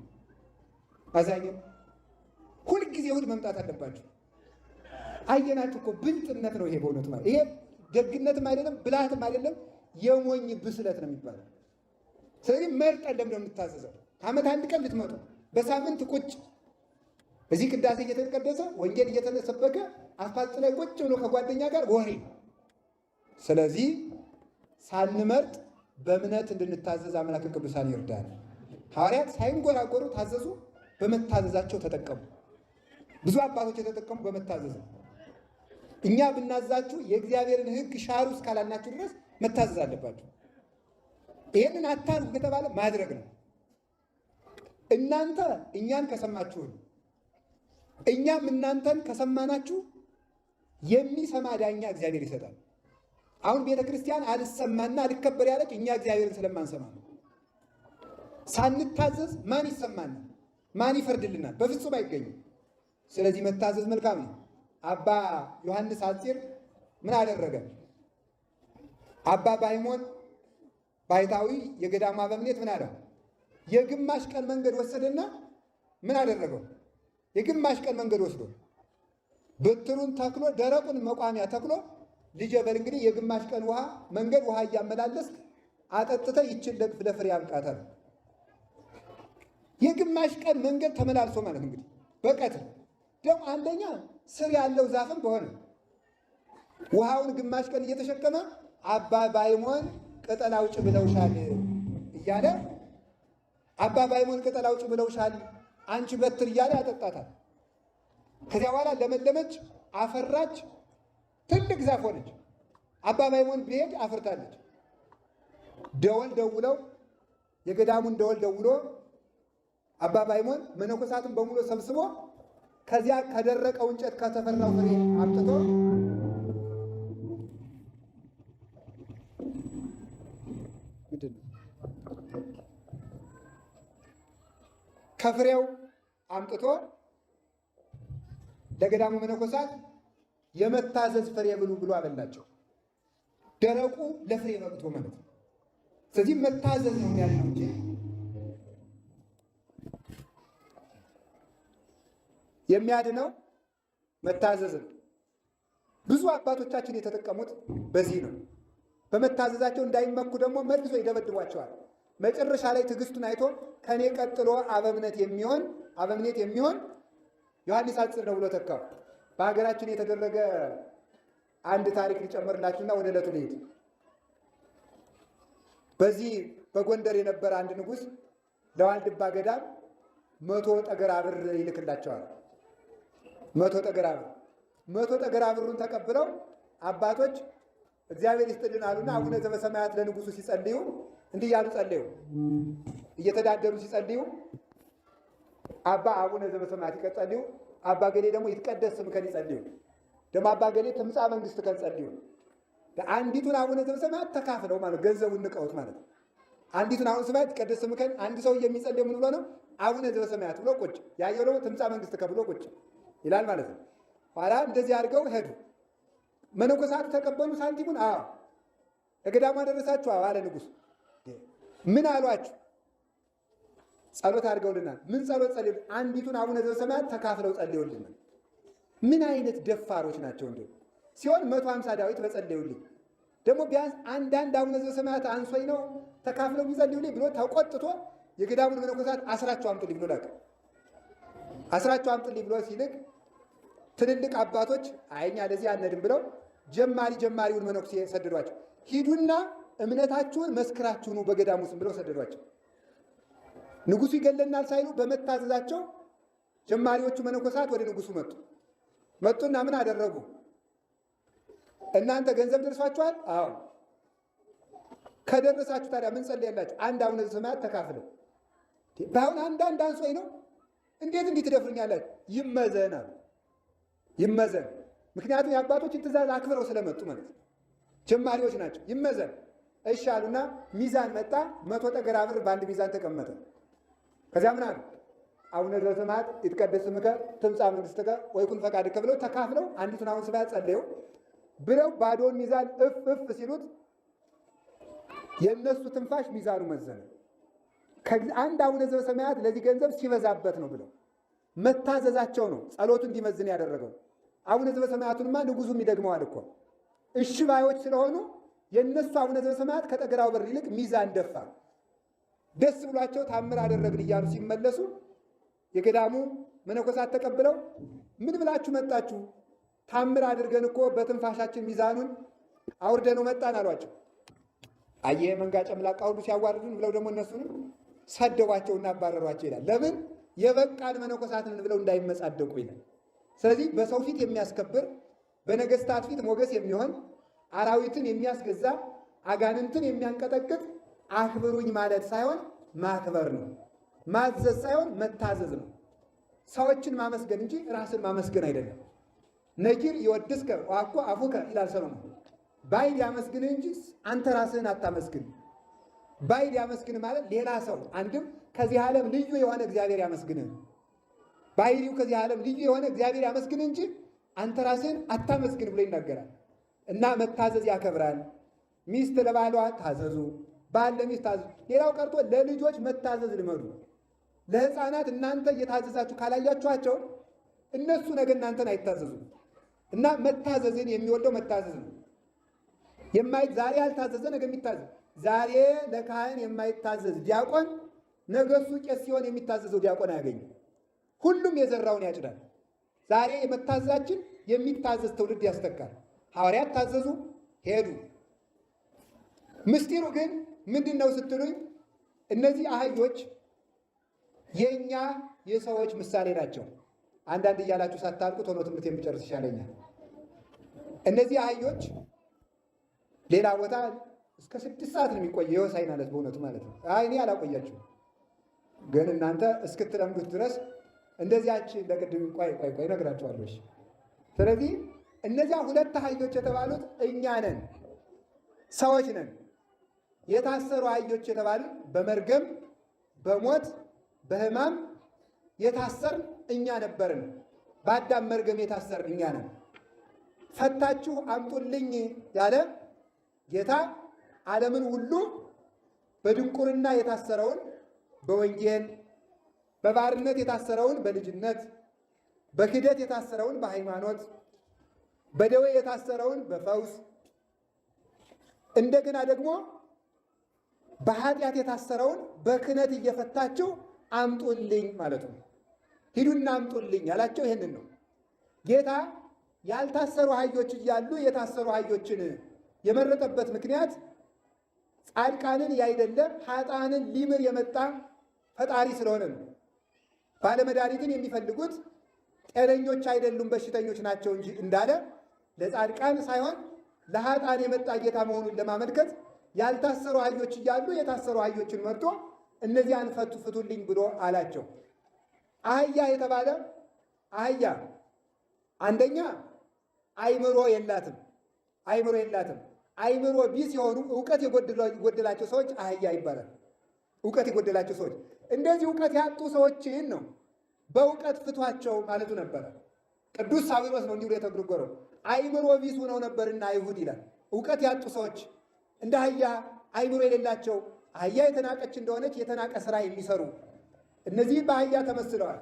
አዛኝም ሁልጊዜ እሑድ መምጣት አለባችሁ። አየናችሁ እኮ ብልጥነት ነው ይሄ። በእውነቱ ማለት ይሄ ደግነትም አይደለም ብልሃትም አይደለም፣ የሞኝ ብስለት ነው የሚባለው። ስለዚህ መርጠን ለምንድነው የምታዘዘው? ከዓመት አንድ ቀን ልትመጡ፣ በሳምንት ቁጭ እዚህ ቅዳሴ እየተቀደሰ ወንጌል እየተሰበከ አስፋልት ላይ ቁጭ ብሎ ከጓደኛ ጋር ወሬ። ስለዚህ ሳንመርጥ በእምነት እንድንታዘዝ አምላክ ቅዱሳን ይርዳል። ሐዋርያት ሳይንጎራጎሩ ታዘዙ፣ በመታዘዛቸው ተጠቀሙ። ብዙ አባቶች የተጠቀሙ በመታዘዝ ነው። እኛ ብናዛችሁ የእግዚአብሔርን ሕግ ሻሩ እስካላልናችሁ ድረስ መታዘዝ አለባችሁ። ይህንን አታርጉ ከተባለ ማድረግ ነው። እናንተ እኛን ከሰማችሁን፣ እኛም እናንተን ከሰማናችሁ የሚሰማ ዳኛ እግዚአብሔር ይሰጣል። አሁን ቤተ ክርስቲያን አልሰማና አልከበር ያለች እኛ እግዚአብሔርን ስለማንሰማ ነው። ሳንታዘዝ ማን ይሰማናል? ማን ይፈርድልናል? በፍጹም አይገኝም። ስለዚህ መታዘዝ መልካም ነው። አባ ዮሐንስ ሐጺር ምን አደረገ? አባ ባይሞን ባይታዊ የገዳሙ አበምኔት ምን አለው? የግማሽ ቀን መንገድ ወሰደና ምን አደረገው? የግማሽ ቀን መንገድ ወስዶ በትሩን ተክሎ ደረቁን መቋሚያ ተክሎ ልጄ በል እንግዲህ የግማሽ ቀን ውሃ መንገድ ውሃ እያመላለስ አጠጥተ ይችን ለፍሬ ያብቃታል። የግማሽ ቀን መንገድ ተመላልሶ ማለት እንግዲህ በቀትር ደግሞ አንደኛ ስር ያለው ዛፍም በሆነ ውሃውን ግማሽ ቀን እየተሸከመ አባ ባይሞን ቅጠል አውጭ ብለውሻል እያለ አባ ባይሞን ቅጠል አውጭ ብለውሻል አንቺ በትር እያለ ያጠጣታል። ከዚያ በኋላ ለመለመች፣ አፈራች፣ ትልቅ ዛፍ ሆነች። አባ ባይሞን ቢሄድ አፍርታለች። ደወል ደውለው የገዳሙን ደወል ደውሎ አባ ባይሞን መነኮሳትን በሙሉ ሰብስቦ ከዚያ ከደረቀው እንጨት ከተፈራው ፍሬ አምጥቶ ከፍሬው አምጥቶ ለገዳሙ መነኮሳት የመታዘዝ ፍሬ ብሉ ብሎ አበላቸው። ደረቁ ለፍሬ በቅቶ ማለት ነው። ስለዚህ መታዘዝ ነው ያለው እንጂ የሚያድነው መታዘዝ ነው። ብዙ አባቶቻችን የተጠቀሙት በዚህ ነው። በመታዘዛቸው እንዳይመኩ ደግሞ መልሶ ይደበድቧቸዋል። መጨረሻ ላይ ትዕግስቱን አይቶ ከኔ ቀጥሎ አበምኔት የሚሆን ዮሐንስ ሐጺር ነው ብሎ ተካው። በሀገራችን የተደረገ አንድ ታሪክ ሊጨምርላችሁና ወደ ዕለቱ ልሄድ። በዚህ በጎንደር የነበረ አንድ ንጉሥ ለዋልድባ ገዳም 100 ጠገራ ብር ይልክላቸዋል። 100 ጠገራ ብር 100 ጠገራ ብሩን ተቀብለው አባቶች እግዚአብሔር ይስጥልን አሉና አቡነ ዘበሰማያት ለንጉሱ ሲጸልዩ እንዲህ ያሉ ጸልዩ። እየተዳደሩ ሲጸልዩ አቡነ ዘበሰማያት ይቀጸልዩ፣ አባ ገሌ ደግሞ ይትቀደስ ስምከን ይጸልዩ፣ ደግሞ አባ ገሌ ትምጻ መንግሥትከን ይጸልዩ። አንዲቱን አቡነ ዘበሰማያት ተካፍለው ማለት ገንዘቡን ንቀውት ማለት ነው። አንዲቱን አቡነ ዘበሰማያት ይትቀደስ ስምከን አንድ ሰው የሚጸልየው ምን ብሎ ነው? አቡነ ዘበሰማያት ብሎ ቁጭ፣ ያየው ደግሞ ትምጻ መንግሥትከ ብሎ ቁጭ ይላል ማለት ነው። ኋላ እንደዚህ አድርገው ሄዱ። መነኮሳቱ ተቀበሉ ሳንቲሙን። ለገዳሙ አደረሳችሁ አለ ንጉሥ። ምን አሏችሁ? ጸሎት አድርገውልናል። ምን ጸሎት ጸልዩ? አንዲቱን አቡነ ዘበሰማያት ተካፍለው ጸልዩልናል። ምን አይነት ደፋሮች ናቸው! እንዴ ሲሆን 150 ዳዊት በጸልዩልኝ ደግሞ ቢያንስ አንዳንድ አቡነ ዘበሰማያት አንሶኝ ነው ተካፍለው የሚጸልዩልኝ ብሎ ተቆጥቶ የገዳሙን መነኮሳት አስራቸው አምጡልኝ ብሎ ላከ። አስራቸው አምጡልኝ ብሎ ሲልክ ትልልቅ አባቶች አይኛ ለዚህ አንሄድም ብለው ጀማሪውን መነኩሴ ሰደዷቸው። ሂዱና እምነታችሁን መስክራችሁ ነው በገዳሙ ስም ብለው ሰደዷቸው። ንጉሱ ይገለናል ሳይሉ በመታዘዛቸው ጀማሪዎቹ መነኮሳት ወደ ንጉሱ መጡና ምን አደረጉ? እናንተ ገንዘብ ደርሷችኋል? አዎ። ከደረሳችሁ ታዲያ ምን ጸልያላችሁ? አንድ አቡነ ዘበሰማያት ተካፍለው። በአሁን አንዳንድ አንሶኝ ነው እንዴት እንዲህ ትደፍሩኛላችሁ? ይመዘን አሉ። ይመዘን። ምክንያቱም የአባቶችን ትእዛዝ አክብረው ስለመጡ ማለት ነው። ጀማሪዎች ናቸው። ይመዘን። እሺ አሉና ሚዛን መጣ። 100 ጠገራ ብር በአንድ ሚዛን ተቀመጠ። ከዚያ ምን አሉ? አቡነ ዘበሰማያት ይትቀደስ ስምከ ትምጻእ መንግሥትከ ወይኩን ፈቃድከ ብለው ተካፍለው አንዲቱን አቡነ ዘበሰማያት ጸለዩ ብለው ባዶውን ሚዛን እፍ ሲሉት የእነሱ ትንፋሽ ሚዛኑ መዘነ። አንድ አቡነ ዘበሰማያት ለዚህ ገንዘብ ሲበዛበት ነው ብለው መታዘዛቸው ነው ጸሎቱ እንዲመዝን ያደረገው። አቡነ ዘበሰማያቱንማ ንጉሱም ይደግመዋል እኮ። እሺ ባዮች ስለሆኑ የእነሱ አቡነ ዘበሰማያት ከጠገራው ብር ይልቅ ሚዛን ደፋ። ደስ ብሏቸው ታምር አደረግን እያሉ ሲመለሱ የገዳሙ መነኮሳት ተቀብለው ምን ብላችሁ መጣችሁ? ታምር አድርገን እኮ በትንፋሻችን ሚዛኑን አውርደነው መጣን አሏቸው። አየ መንጋ ጨምላቃ ሁሉ ሲያዋርዱን ብለው ደግሞ እነሱንም ሰደቧቸውና አባረሯቸው ይላል። ለምን? የበቃን መነኮሳትን ብለው እንዳይመጻደቁ ይላል። ስለዚህ በሰው ፊት የሚያስከብር በነገስታት ፊት ሞገስ የሚሆን አራዊትን የሚያስገዛ አጋንንትን የሚያንቀጠቅጥ አክብሩኝ ማለት ሳይሆን ማክበር ነው። ማዘዝ ሳይሆን መታዘዝ ነው። ሰዎችን ማመስገን እንጂ ራስን ማመስገን አይደለም። ነጊር ይወድስከ ወአኮ አፉከ ይላል ሰሎሞን። ባይድ ያመስግንህ እንጂ አንተ ራስህን አታመስግን። ባይድ ያመስግን ማለት ሌላ ሰው አንድም ከዚህ ዓለም ልዩ የሆነ እግዚአብሔር ያመስግንህ። ባይዲው ከዚህ ዓለም ልዩ የሆነ እግዚአብሔር ያመስግንህ እንጂ አንተ ራስህን አታመስግን ብሎ ይናገራል። እና መታዘዝ ያከብራል። ሚስት ለባሏ ታዘዙ፣ ባል ለሚስት ታዘዙ። ሌላው ቀርቶ ለልጆች መታዘዝ ልመዱ። ለሕፃናት እናንተ እየታዘዛችሁ ካላያችኋቸው እነሱ ነገ እናንተን አይታዘዙም። እና መታዘዝን የሚወደው መታዘዝ ነው። ዛሬ ያልታዘዘ ነገ የሚታዘዝ፣ ዛሬ ለካህን የማይታዘዝ ዲያቆን ነገ እሱ ቄስ ሲሆን የሚታዘዘው ዲያቆን አያገኝም። ሁሉም የዘራውን ያጭዳል። ዛሬ የመታዘዛችን የሚታዘዝ ትውልድ ያስተካል። ሐዋርያት ታዘዙ፣ ሄዱ። ምስጢሩ ግን ምንድን ነው ስትሉኝ፣ እነዚህ አህዮች የእኛ የሰዎች ምሳሌ ናቸው። አንዳንድ እያላችሁ ሳታልቁ ቶሎ ትምህርት የሚጨርስ ይሻለኛል። እነዚህ አህዮች ሌላ ቦታ እስከ 6 ሰዓት ነው የሚቆየው። የወሳኝ ማለት በእውነቱ ማለት ነው። እኔ አላቆያችሁ ግን እናንተ እስክትለምዱት ድረስ እንደዚያች ለቅድም ቆይ እነግራችኋለሁ። ስለዚህ እነዚያ 2 አህዮች የተባሉት እኛ ነን፣ ሰዎች ነን። የታሰሩ አህዮች የተባሉት በመርገም በሞት በሕማም የታሰርን እኛ ነበርን። በአዳም መርገም የታሰርን እኛ ነን። ፈታችሁ አምጡልኝ ያለ ጌታ ዓለምን ሁሉ በድንቁርና የታሰረውን በወንጌል፣ በባርነት የታሰረውን በልጅነት፣ በክደት የታሰረውን በሃይማኖት፣ በደዌ የታሰረውን በፈውስ፣ እንደገና ደግሞ በኃጢአት የታሰረውን በክህነት እየፈታችሁ አምጡልኝ ማለት ነው። ሂዱና አምጡልኝ ያላቸው ይሄንን ነው። ጌታ ያልታሰሩ አህዮች እያሉ የታሰሩ አህዮችን የመረጠበት ምክንያት ጻድቃንን ያይደለ ኃጥአንን ሊምር የመጣ ፈጣሪ ስለሆነ ነው። ባለመድኃኒትን የሚፈልጉት ጤነኞች አይደሉም በሽተኞች ናቸው እንጂ እንዳለ ለጻድቃን ሳይሆን ለኃጥአን የመጣ ጌታ መሆኑን ለማመልከት ያልታሰሩ አህዮች እያሉ የታሰሩ አህዮችን መርጦ እነዚያን ፍቱልኝ ብሎ አላቸው። አህያ የተባለ አህያ አንደኛ አይምሮ የላትም። አይምሮ ቢስ የሆኑ እውቀት የጎደላቸው ሰዎች አህያ ይባላል። እውቀት የጎደላቸው ሰዎች እንደዚህ እውቀት ያጡ ሰዎችን ነው በእውቀት ፍቷቸው ማለቱ ነበረ። ቅዱስ ሳዊሮስ ነው እንዲሁ የተገረገረው። አይምሮ ቢስ ሆነው ነበርና አይሁድ ይላል። እውቀት ያጡ ሰዎች እንደ አህያ አይምሮ የሌላቸው አህያ የተናቀች እንደሆነች የተናቀ ስራ የሚሰሩ እነዚህ በአህያ ተመስለዋል።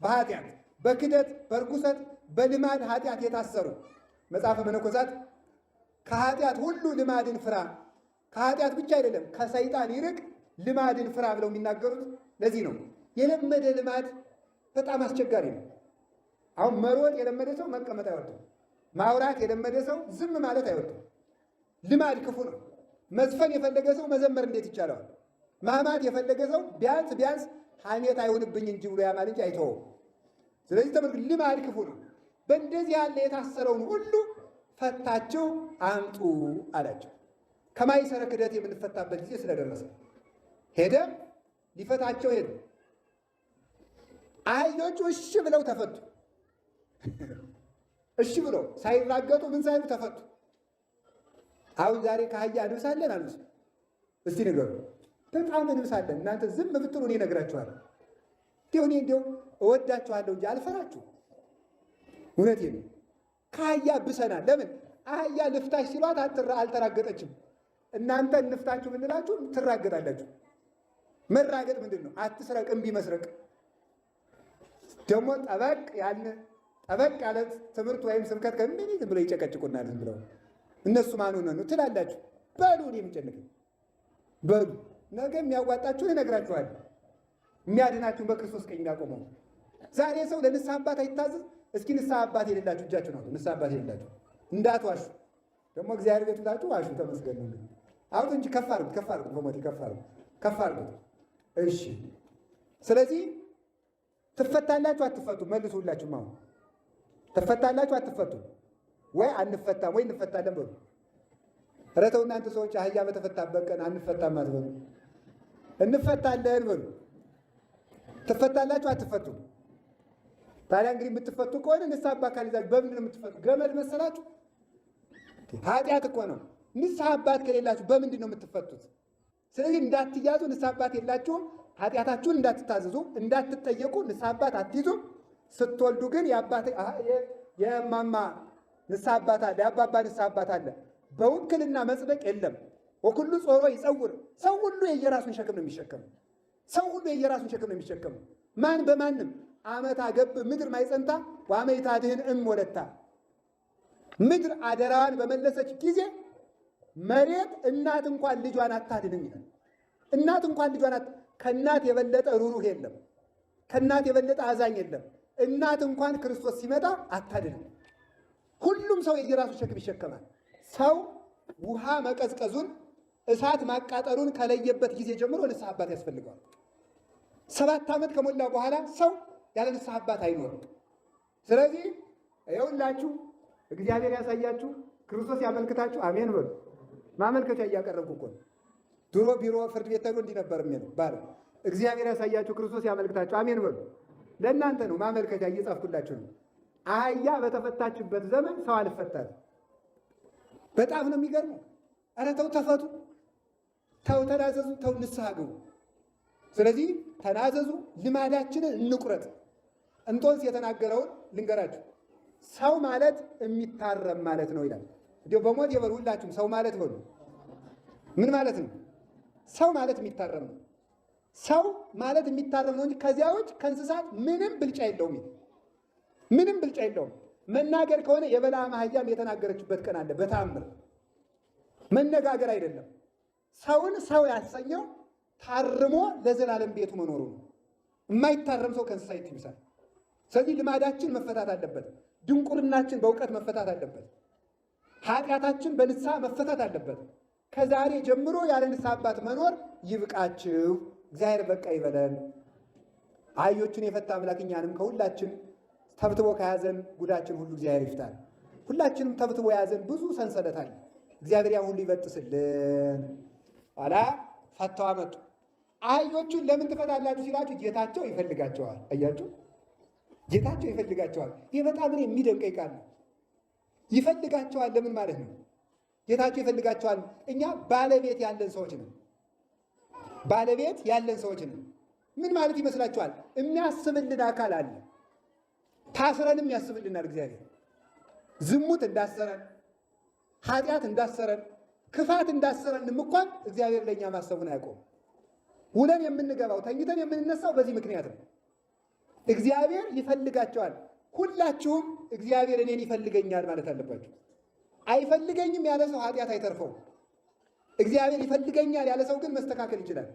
በኃጢአት በክደት በርኩሰት በልማድ ኃጢአት የታሰሩ መጽሐፈ መነኮሳት ከኃጢአት ሁሉ ልማድን ፍራ፣ ከኃጢአት ብቻ አይደለም ከሰይጣን ይርቅ ልማድን ፍራ ብለው የሚናገሩት ለዚህ ነው። የለመደ ልማድ በጣም አስቸጋሪ ነው። አሁን መሮጥ የለመደ ሰው መቀመጥ አይወድም። ማውራት የለመደ ሰው ዝም ማለት አይወድም። ልማድ ክፉ ነው። መዝፈን የፈለገ ሰው መዘመር እንዴት ይቻለዋል? ማማት የፈለገ ሰው ቢያንስ ሐሜት አይሆንብኝ እንጂ ብሎ ያማል እንጂ አይተወውም። ስለዚህ ተመልክ፣ ልማድ ክፉ ነው። በእንደዚህ ያለ የታሰረውን ሁሉ ፈታችሁ አምጡ አላቸው። ከማይሰረ ክደት የምንፈታበት ጊዜ ስለደረሰ ሄደ፣ ሊፈታቸው ሄደ። አህዮቹ እሺ ብለው ተፈቱ። እሺ ብለው ሳይራገጡ ምን ሳይሉ ተፈቱ። አሁን ዛሬ ከአህያ እንብሳለን አልብስ? እስቲ ንገሩ። በጣም እንብሳለን። እናንተ ዝም ብትሉ እኔ እነግራችኋለሁ። እንዲሁ እወዳችኋለሁ እንጂ አልፈራችሁ። እውነቴን ነው። ከአህያ ብሰናል። ለምን? አህያ ልፍታሽ ሲሏት አልተራገጠችም። እናንተ እንፍታችሁ ብንላችሁ ትራገጣላችሁ። መራገጥ ምንድን ነው? አትስረቅ፣ እምቢ መስረቅ። ደግሞ ጠበቅ ያለ ትምህርት ወይም ስብከት ከምን ዝም ብለው ይጨቀጭቁናል። ዝም ብለው እነሱ ማን ሆነ ነው ትላላችሁ። በሉ እኔ የምጨንቀኝ በሉ። ነገ የሚያዋጣችሁን እነግራችኋለሁ። የሚያድናችሁን በክርስቶስ ቀኝ የሚያቆመው። ዛሬ ሰው ለንስሐ አባት አይታዘዝ። እስኪ ንስሐ አባት የሌላችሁ እጃችሁ ነው። ንስሐ አባት የሌላችሁ እንዳትዋሹ። ደግሞ እግዚአብሔር ቤት ብላችሁ ዋሹ። ተመስገን ነው። አውጡ እንጂ ከፍ አድርጉት። በሞት ከፍ አድርጉት። እሺ። ስለዚህ ትፈታላችሁ አትፈቱ? መልሱ። ሁላችሁም አሁን ትፈታላችሁ አትፈቱ? ወይ አንፈታም ወይ እንፈታለን በሉ። ኧረ ተው እናንተ ሰዎች፣ አህያ በተፈታበት ቀን አንፈታም አትበሉ። እንፈታለን በሉ። ትፈታላችሁ አትፈቱ? ታዲያ እንግዲህ የምትፈቱ ከሆነ ንስሐ አባት ካልይዛችሁ በምንድን ነው የምትፈቱ? ገመድ መሰላችሁ? ኃጢአት እኮ ነው። ንስሐ አባት ከሌላችሁ በምንድን ነው የምትፈቱት? ስለዚህ እንዳትያዙ፣ ንስሐ አባት የላችሁም። ኃጢአታችሁን እንዳትታዘዙ፣ እንዳትጠየቁ ንስሐ አባት አትይዙም። ስትወልዱ ግን የማማ ንስሐ አባት አለ፣ የአባባ ንስሐ አባት አለ። በውክልና መጽደቅ የለም። ወኩሉ ጾሮ ይጸውር። ሰው ሁሉ የየራሱን ሸክም ነው የሚሸከመው። ማን በማንም አመታ ገብ ምድር ማይጸንታ ዋመይታ ድህን ወለታ። ምድር አደራዋን በመለሰች ጊዜ መሬት እናት እንኳን ልጇን አታድንም ይላል። እናት እንኳን ልጇን ከእናት የበለጠ ሩሩህ የለም። ከእናት የበለጠ አዛኝ የለም። እናት እንኳን ክርስቶስ ሲመጣ አታድንም። ሁሉም ሰው የየራሱ ሸክም ይሸከማል። ሰው ውሃ መቀዝቀዙን እሳት ማቃጠሉን ከለየበት ጊዜ ጀምሮ ንስሐ አባት ያስፈልገዋል። 7 ዓመት ከሞላ በኋላ ሰው ያለ ንስሐ አባት አይኖርም። ስለዚህ ይኸውላችሁ እግዚአብሔር ያሳያችሁ፣ ክርስቶስ ያመልክታችሁ። አሜን በሉ። ማመልከቻ እያቀረብኩ እኮ ነው። ድሮ ቢሮ ፍርድ ቤት ተብሎ እንዲህ ነበር የሚለው ባለ እግዚአብሔር ያሳያችሁ፣ ክርስቶስ ያመልክታችሁ። አሜን በሉ። ለእናንተ ነው ማመልከቻ እየጻፍኩላችሁ ነው። አህያ በተፈታችበት ዘመን ሰው አልፈታም። በጣም ነው የሚገርመው። ኧረ ተው ተፈቱ፣ ተው ተናዘዙ፣ ተው ንስሐ ግቡ። ስለዚህ ተናዘዙ፣ ልማዳችንን እንቁረጥ። እንጦንስ የተናገረውን ልንገራችሁ። ሰው ማለት የሚታረም ማለት ነው ይላል። እንዲያው በሞት የበሉ ሁላችሁም ሰው ማለት በሉ። ምን ማለት ነው? ሰው ማለት የሚታረም ነው። ሰው ማለት የሚታረም ነው እንጂ ከዚያ ውጭ ከእንስሳት ምንም ብልጫ የለውም። ምንም ብልጫ የለውም። መናገር ከሆነ የበለዓም አህያም የተናገረችበት ቀን አለ። በተአምር መነጋገር አይደለም። ሰውን ሰው ያሰኘው ታርሞ ለዘላለም ቤቱ መኖሩ ነው። የማይታረም ሰው ከእንስሳ ይብሳል። ስለዚህ ልማዳችን መፈታት አለበት። ድንቁርናችን በእውቀት መፈታት አለበት። ኃጢአታችን በንስሐ መፈታት አለበት። ከዛሬ ጀምሮ ያለ ንስሐ አባት መኖር ይብቃችሁ። እግዚአብሔር በቃ ይበለን። አህዮቹን የፈታ አምላክ እኛንም ከሁላችን ተብትቦ ከያዘን ጉዳችን ሁሉ እግዚአብሔር ይፍታል። ሁላችንም ተብትቦ የያዘን ብዙ ሰንሰለት አለ። እግዚአብሔር ያን ሁሉ ይበጥስልን። ኋላ ፈተው አመጡ። አህዮቹን ለምን ትፈታላችሁ ሲላችሁ ጌታቸው ይፈልጋቸዋል። አያችሁ፣ ጌታቸው ይፈልጋቸዋል። ይህ በጣም የሚደንቀኝ ቃል ነው። ይፈልጋቸዋል ለምን ማለት ነው? ጌታቸው ይፈልጋቸዋል። እኛ ባለቤት ያለን ሰዎች ነን። ባለቤት ያለን ሰዎች ነን። ምን ማለት ይመስላችኋል? የሚያስብልን አካል አለ። ታስረንም ያስብልናል እግዚአብሔር። ዝሙት እንዳሰረን፣ ኃጢአት እንዳሰረን፣ ክፋት እንዳሰረንም እንኳን እግዚአብሔር ለእኛ ማሰቡን አያውቀውም። ውለን የምንገባው ተኝተን የምንነሳው በዚህ ምክንያት ነው። እግዚአብሔር ይፈልጋቸዋል። ሁላችሁም እግዚአብሔር እኔን ይፈልገኛል ማለት አለባችሁ። አይፈልገኝም ያለ ሰው ኃጢአት አይተርፈውም። እግዚአብሔር ይፈልገኛል ያለ ሰው ግን መስተካከል ይችላል።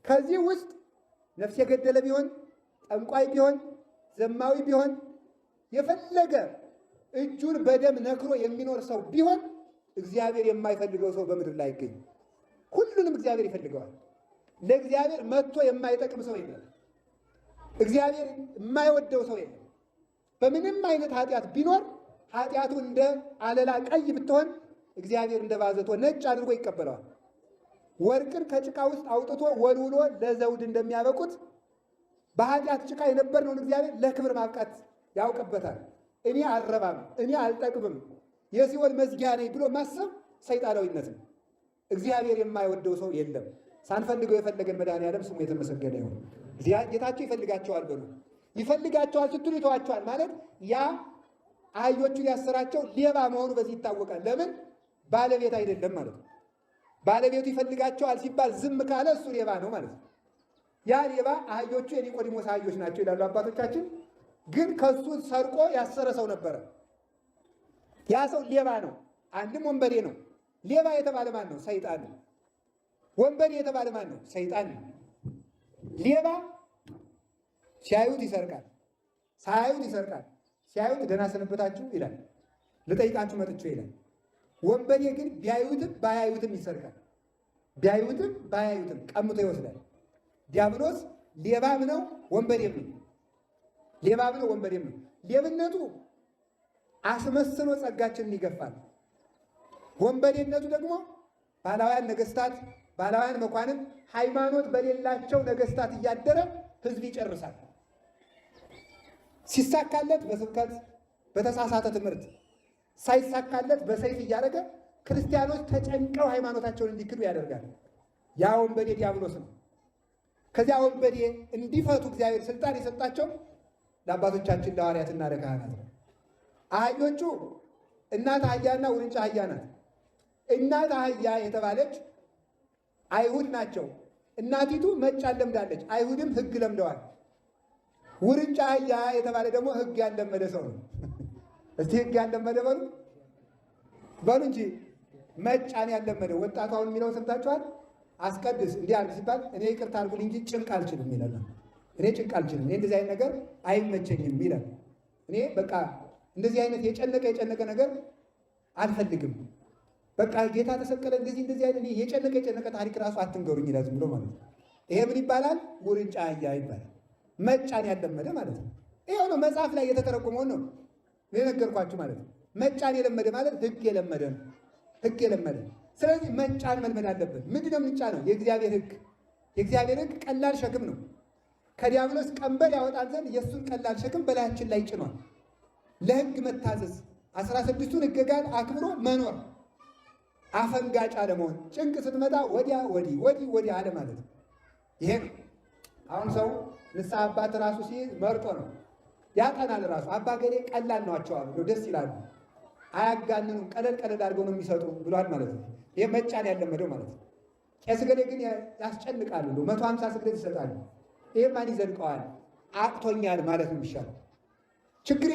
ከዚህ ውስጥ ነፍስ የገደለ ቢሆን፣ ጠንቋይ ቢሆን፣ ዘማዊ ቢሆን፣ የፈለገ እጁን በደም ነክሮ የሚኖር ሰው ቢሆን እግዚአብሔር የማይፈልገው ሰው በምድር ላይ አይገኝም። ሁሉንም እግዚአብሔር ይፈልገዋል። ለእግዚአብሔር መጥቶ የማይጠቅም ሰው የለም። እግዚአብሔር የማይወደው ሰው የለም። በምንም አይነት ኃጢአት ቢኖር ኃጢአቱ እንደ አለላ ቀይ ብትሆን እግዚአብሔር እንደ ባዘቶ ነጭ አድርጎ ይቀበለዋል። ወርቅን ከጭቃ ውስጥ አውጥቶ ወልውሎ ለዘውድ እንደሚያበቁት በኃጢአት ጭቃ የነበርነውን እግዚአብሔር ለክብር ማብቃት ያውቅበታል። እኔ አልረባም፣ እኔ አልጠቅምም፣ የሲኦል መዝጊያ ነኝ ብሎ ማሰብ ሰይጣናዊነት ነው። እግዚአብሔር የማይወደው ሰው የለም። ሳንፈልገው የፈለገን መድኃኔዓለም ስሙ የተመሰገነ ይሁን። ጌታቸው ይፈልጋቸዋል በሉ። ይፈልጋቸዋል ስትሉ ይተዋቸዋል ማለት ያ አህዮቹን ያሰራቸው ሌባ መሆኑ በዚህ ይታወቃል። ለምን? ባለቤት አይደለም ማለት ነው። ባለቤቱ ይፈልጋቸዋል ሲባል ዝም ካለ እሱ ሌባ ነው ማለት ነው። ያ ሌባ አህዮቹ የኒቆዲሞስ አህዮች ናቸው ይላሉ አባቶቻችን። ግን ከሱ ሰርቆ ያሰረ ሰው ነበረ። ያ ሰው ሌባ ነው፣ አንድም ወንበዴ ነው። ሌባ የተባለ ማን ነው? ሰይጣን ነው። ወንበዴ የተባለ ማን ነው? ሰይጣን ነው። ሌባ ሲያዩት ይሰርቃል፣ ሳያዩት ይሰርቃል። ሲያዩት ደህና ሰነበታችሁ ይላል፣ ልጠይቃችሁ መጥቼ ይላል። ወንበዴ ግን ቢያዩትም ባያዩትም ይሰርቃል። ቢያዩትም ባያዩትም ቀምቶ ይወስዳል። ዲያብሎስ ሌባም ነው ወንበዴም ነው። ሌባም ነው ወንበዴም ነው። ሌብነቱ አስመስሎ ጸጋችንን ይገፋል። ወንበዴነቱ ደግሞ ባላውያን ነገስታት፣ ባላውያን መኳንንት፣ ሃይማኖት በሌላቸው ነገስታት እያደረ ህዝብ ይጨርሳል። ሲሳካለት በስብከት በተሳሳተ ትምህርት፣ ሳይሳካለት በሰይፍ እያደረገ ክርስቲያኖች ተጨንቀው ሃይማኖታቸውን እንዲክዱ ያደርጋል። ያ ወንበዴ ዲያብሎስ ነው። ከዚያ ወንበዴ እንዲፈቱ እግዚአብሔር ስልጣን የሰጣቸው ለአባቶቻችን ለሐዋርያትና ለካህናት ነው። አህዮቹ እናት አህያና ውርንጫ አህያ ናት። እናት አህያ የተባለች አይሁድ ናቸው። እናቲቱ መጫን ለምዳለች፣ አይሁድም ህግ ለምደዋል። ውርንጫ አህያ የተባለ ደግሞ ህግ ያለመደ ሰው ነው። እስቲ ህግ ያለመደ በሉ በሉ እንጂ መጫን ያለመደ ወጣቱ አሁን የሚለውን ሰምታችኋል። አስቀድስ እንዲህ አድርግ ሲባል እኔ ይቅርታ አድርጉልኝ እንጂ ጭንቅ አልችልም ይላል። እኔ ጭንቅ አልችልም፣ እኔ እንደዚህ አይነት ነገር አይመቸኝም ይላል። እኔ በቃ እንደዚህ አይነት የጨነቀ ነገር አልፈልግም። በቃ ጌታ ተሰቀለ እንደዚህ አይነት የጨነቀ ታሪክ ራሱ አትንገሩኝ ይላል ዝም ብሎ ማለት ነው። ይሄ ምን ይባላል? ውርንጫ አህያ ይባላል። መጫን ያለመደ ማለት ነው። ይሄው ነው መጽሐፍ ላይ የተተረጎመው ነው የነገርኳችሁ ማለት ነው። መጫን የለመደ ማለት ህግ የለመደ ነው። ህግ የለመደ ስለዚህ መጫን መልመድ አለበት። ምንድን ነው የምንጫነው? የእግዚአብሔር ህግ። የእግዚአብሔር ህግ ቀላል ሸክም ነው። ከዲያብሎስ ቀንበር ያወጣን ዘንድ የእሱን ቀላል ሸክም በላያችን ላይ ጭኗል። ለህግ መታዘዝ፣ 16ቱን ህግጋት አክብሮ መኖር፣ አፈንጋጭ አለመሆን፣ ጭንቅ ስትመጣ ወዲያ ወዲህ አለ ማለት ነው። ይሄ ነው አሁን ሰው ንስሐ አባት ራሱ ሲይዝ መርጦ ነው ያጠናል። ራሱ አባ ገሌ ቀላል ናቸው አሉ፣ ደስ ይላሉ፣ አያጋንኑም፣ ቀለል አድርገው ነው የሚሰጡ ብሏል ማለት ነው። ይሄ መጫን ያለመደው ማለት ነው። ቄስ ገሌ ግን ያስጨንቃሉ፣ 150 ስግደት ይሰጣሉ። ይሄ ማን ይዘልቀዋል? አቅቶኛል ማለት ነው የሚሻለው። ችግር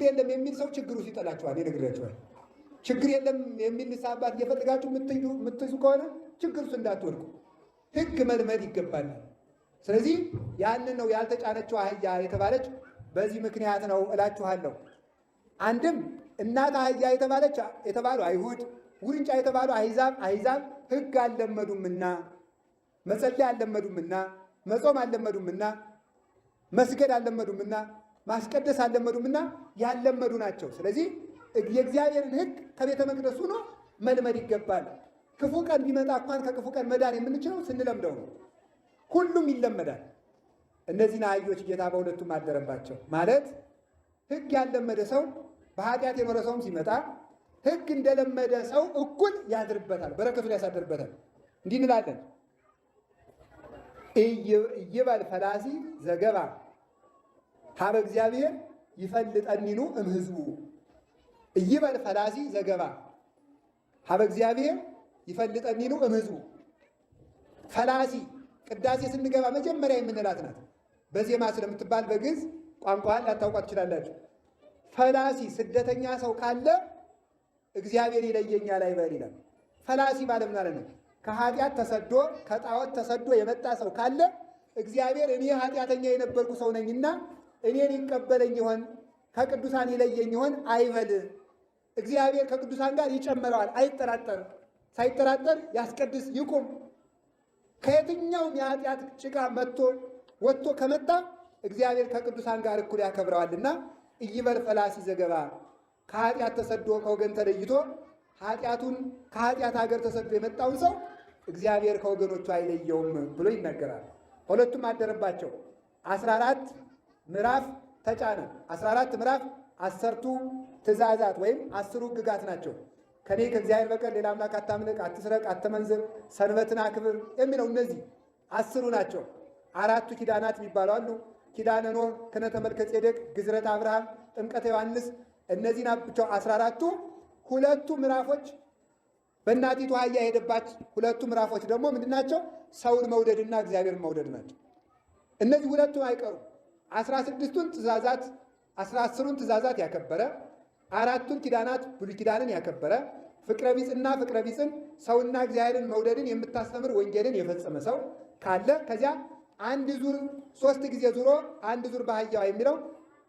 የለም የሚል ሰው ችግሩ ሲጠላችኋል ይነግራችኋል። ችግር የለም የሚል ንስሐ አባት እየፈለጋችሁ የምትይዙ ከሆነ ችግር ውስጥ እንዳትወድቁ ህግ መልመድ ይገባል። ስለዚህ ያንን ነው ያልተጫነችው አህያ የተባለች በዚህ ምክንያት ነው እላችኋለሁ። አንድም እናት አህያ የተባሉ አይሁድ፣ ውርንጫ የተባሉ አሕዛብ፣ ሕግ አልለመዱምና፣ መጸለይ አልለመዱምና፣ መጾም አልለመዱምና፣ መስገድ አልለመዱምና፣ ማስቀደስ አልለመዱምና ያልለመዱ ናቸው። ስለዚህ የእግዚአብሔርን ሕግ ከቤተ መቅደሱ ነው መልመድ ይገባል። ክፉ ቀን ቢመጣ እንኳን ከክፉ ቀን መዳን የምንችለው ስንለምደው ነው። ሁሉም ይለመዳል። እነዚህን አህዮች ጌታ በሁለቱም አደረባቸው። ማለት ሕግ ያልለመደ ሰው በኃጢአት የኖረ ሰውም ሲመጣ ሕግ እንደለመደ ሰው እኩል ያድርበታል፣ በረከቱን ያሳድርበታል። እንዲህ እንላለን፣ ኢይበል ፈላሲ ዘገባ ሀበ እግዚአብሔር ይፈልጠኒኑ እምሕዝቡ። ኢይበል ፈላሲ ዘገባ ሀበ እግዚአብሔር ይፈልጠኒኑ እምሕዝቡ። ፈላሲ ቅዳሴ ስንገባ መጀመሪያ የምንላት ናት። በዜማ ስለምትባል በግዕዝ ቋንቋን ላታውቋት ትችላላችሁ። ፈላሲ ስደተኛ ሰው ካለ እግዚአብሔር ይለየኛል አይበል ይላል። ፈላሲ ማለት ማለት ነው ከኃጢአት ተሰዶ ከጣዖት ተሰዶ የመጣ ሰው ካለ እግዚአብሔር እኔ ኃጢአተኛ የነበርኩ ሰው ነኝና እኔን ይቀበለኝ ይሆን ከቅዱሳን ይለየኝ ይሆን አይበል። እግዚአብሔር ከቅዱሳን ጋር ይጨምረዋል፣ አይጠራጠር። ሳይጠራጠር ያስቀድስ ይቁም። ከየትኛውም የኃጢአት ጭቃ ወጥቶ ከመጣ እግዚአብሔር ከቅዱሳን ጋር እኩል ያከብረዋልና ኢይበል ፈላሲ ዘገባ ከኃጢአት ተሰዶ ከወገን ተለይቶ ከኃጢአት ሀገር ተሰዶ የመጣውን ሰው እግዚአብሔር ከወገኖቹ አይለየውም ብሎ ይናገራል። ሁለቱም አደረባቸው። 14 ምዕራፍ ተጫነ። 14 ምዕራፍ 10ቱ ትእዛዛት ወይም 10ሩ ሕግጋት ናቸው። ከኔ ከእግዚአብሔር በቀር ሌላ አምላክ አታምልክ፣ አትስረቅ፣ አትመንዝር፣ ሰንበትን አክብር የሚለው እነዚህ 10ሩ ናቸው። 4ቱ ኪዳናት የሚባሉ አሉ። ኪዳነ ኖህ፣ ክህነተ መልከ ጼዴቅ፣ ግዝረተ አብርሃም፣ ጥምቀተ ዮሐንስ እነዚህ ናቸው 14ቱ። ሁለቱ ምዕራፎች በእናቲቱ አህያ የሄደባች ሁለቱ ምዕራፎች ደግሞ ምንድን ናቸው? ሰውን መውደድና እግዚአብሔርን መውደድ ናቸው። እነዚህ ሁለቱ አይቀሩም። 16ቱን ትእዛዛት 10ሩን ትእዛዛት ያከበረ 4ቱን ኪዳናት ብሉይ ኪዳንን ያከበረ ፍቅረ ቢጽና ፍቅረ ቢጽን ሰውና እግዚአብሔርን መውደድን የምታስተምር ወንጌልን የፈጸመ ሰው ካለ ከዚያ አንድ ዙር 3 ጊዜ ዙሮ አንድ ዙር በአህያዋ የሚለው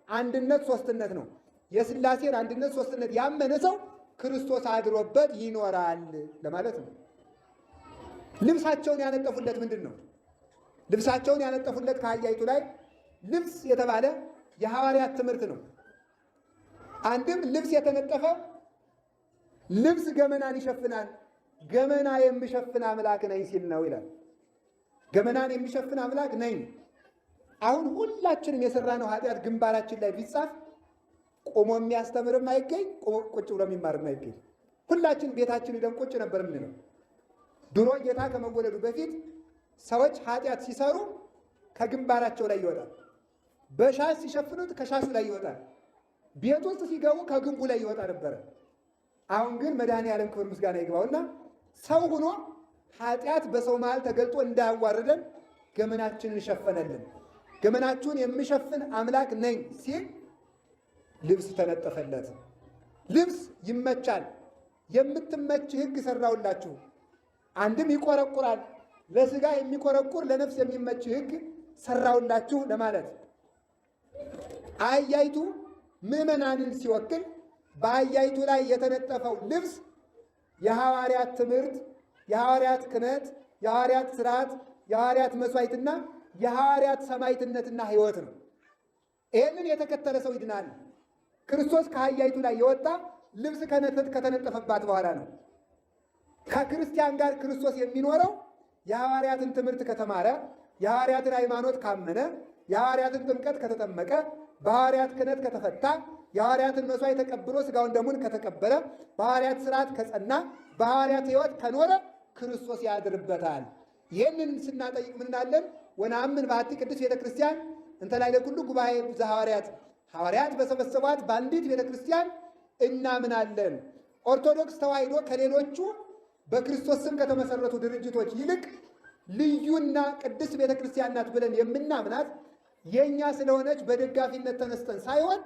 አንድነት ሶስትነት ነው። የሥላሴን አንድነት ሶስትነት ያመነ ሰው ክርስቶስ አድሮበት ይኖራል ለማለት ነው። ልብሳቸውን ያነጠፉለት ምንድን ነው? ልብሳቸውን ያነጠፉለት ከአህያይቱ ላይ ልብስ የተባለ የሐዋርያት ትምህርት ነው። አንድም ልብስ የተነጠፈ ልብስ ገመናን ይሸፍናል፣ ገመና የሚሸፍን አምላክ ነኝ ሲል ነው ይላል። ገመናን የሚሸፍን አምላክ ነኝ። አሁን ሁላችንም የሰራነው ኃጢአት ግንባራችን ላይ ቢጻፍ ቆሞ የሚያስተምርም አይገኝ፣ ቁጭ ብሎ የሚማርም አይገኝ። ሁላችን ቤታችን ሄደን ቁጭ ነበር የምንለው። ድሮ ጌታ ከመወለዱ በፊት ሰዎች ኃጢአት ሲሰሩ ከግንባራቸው ላይ ይወጣል። በሻሽ ሲሸፍኑት ከሻሹ ላይ ይወጣል። ቤት ውስጥ ሲገቡ ከግንቡ ላይ ይወጣ ነበረ። አሁን ግን መድኃኔዓለም ክብር ምስጋና ይግባውና ሰው ሆኖ ኃጢአት በሰው መሃል ተገልጦ እንዳያዋርደን ገመናችንን ሸፈነልን። ገመናችሁን የሚሸፍን አምላክ ነኝ ሲል ልብስ ተነጠፈለት። ልብስ ይመቻል። የምትመች ሕግ ሰራውላችሁ። አንድም ይቆረቁራል። ለሥጋ የሚቆረቁር ለነፍስ የሚመች ሕግ ሰራውላችሁ ለማለት። አህያይቱ ምዕመናንን ሲወክል በአህያይቱ ላይ የተነጠፈው ልብስ የሐዋርያት ትምህርት፣ የሐዋርያት ክህነት፣ የሐዋርያት ሥርዓት፣ የሐዋርያት መሥዋዕትና የሐዋርያት ሰማዕትነትና ሕይወት ነው። ይህንን የተከተለ ሰው ይድናል። ክርስቶስ ከአህያይቱ ላይ የወጣ ልብስ ከተነጠፈባት በኋላ ነው። ከክርስቲያን ጋር ክርስቶስ የሚኖረው የሐዋርያትን ትምህርት ከተማረ፣ የሐዋርያትን ሃይማኖት ካመነ፣ የሐዋርያትን ጥምቀት ከተጠመቀ፣ በሐዋርያት ክህነት ከተፈታ፣ የሐዋርያትን መሥዋዕት ተቀብሎ ሥጋውን ደሙን ከተቀበለ፣ በሐዋርያት ሥርዓት ከጸና፣ በሐዋርያት ሕይወት ከኖረ ክርስቶስ ያድርበታል። ይህንን ስናጠይቅ ምናለን? ወነአምን በአሐቲ ቅድስት ቤተ ክርስቲያን እንተ ላዕለ ኩሉ ጉባኤ ዘሐዋርያት፣ ሐዋርያት በሰበሰቧት በአንዲት ቤተ ክርስቲያን እናምናለን። ኦርቶዶክስ ተዋሕዶ ከሌሎቹ በክርስቶስ ስም ከተመሰረቱ ድርጅቶች ይልቅ ልዩና ቅድስት ቤተ ክርስቲያን ናት ብለን የምናምናት የእኛ ስለሆነች በደጋፊነት ተነስተን ሳይሆን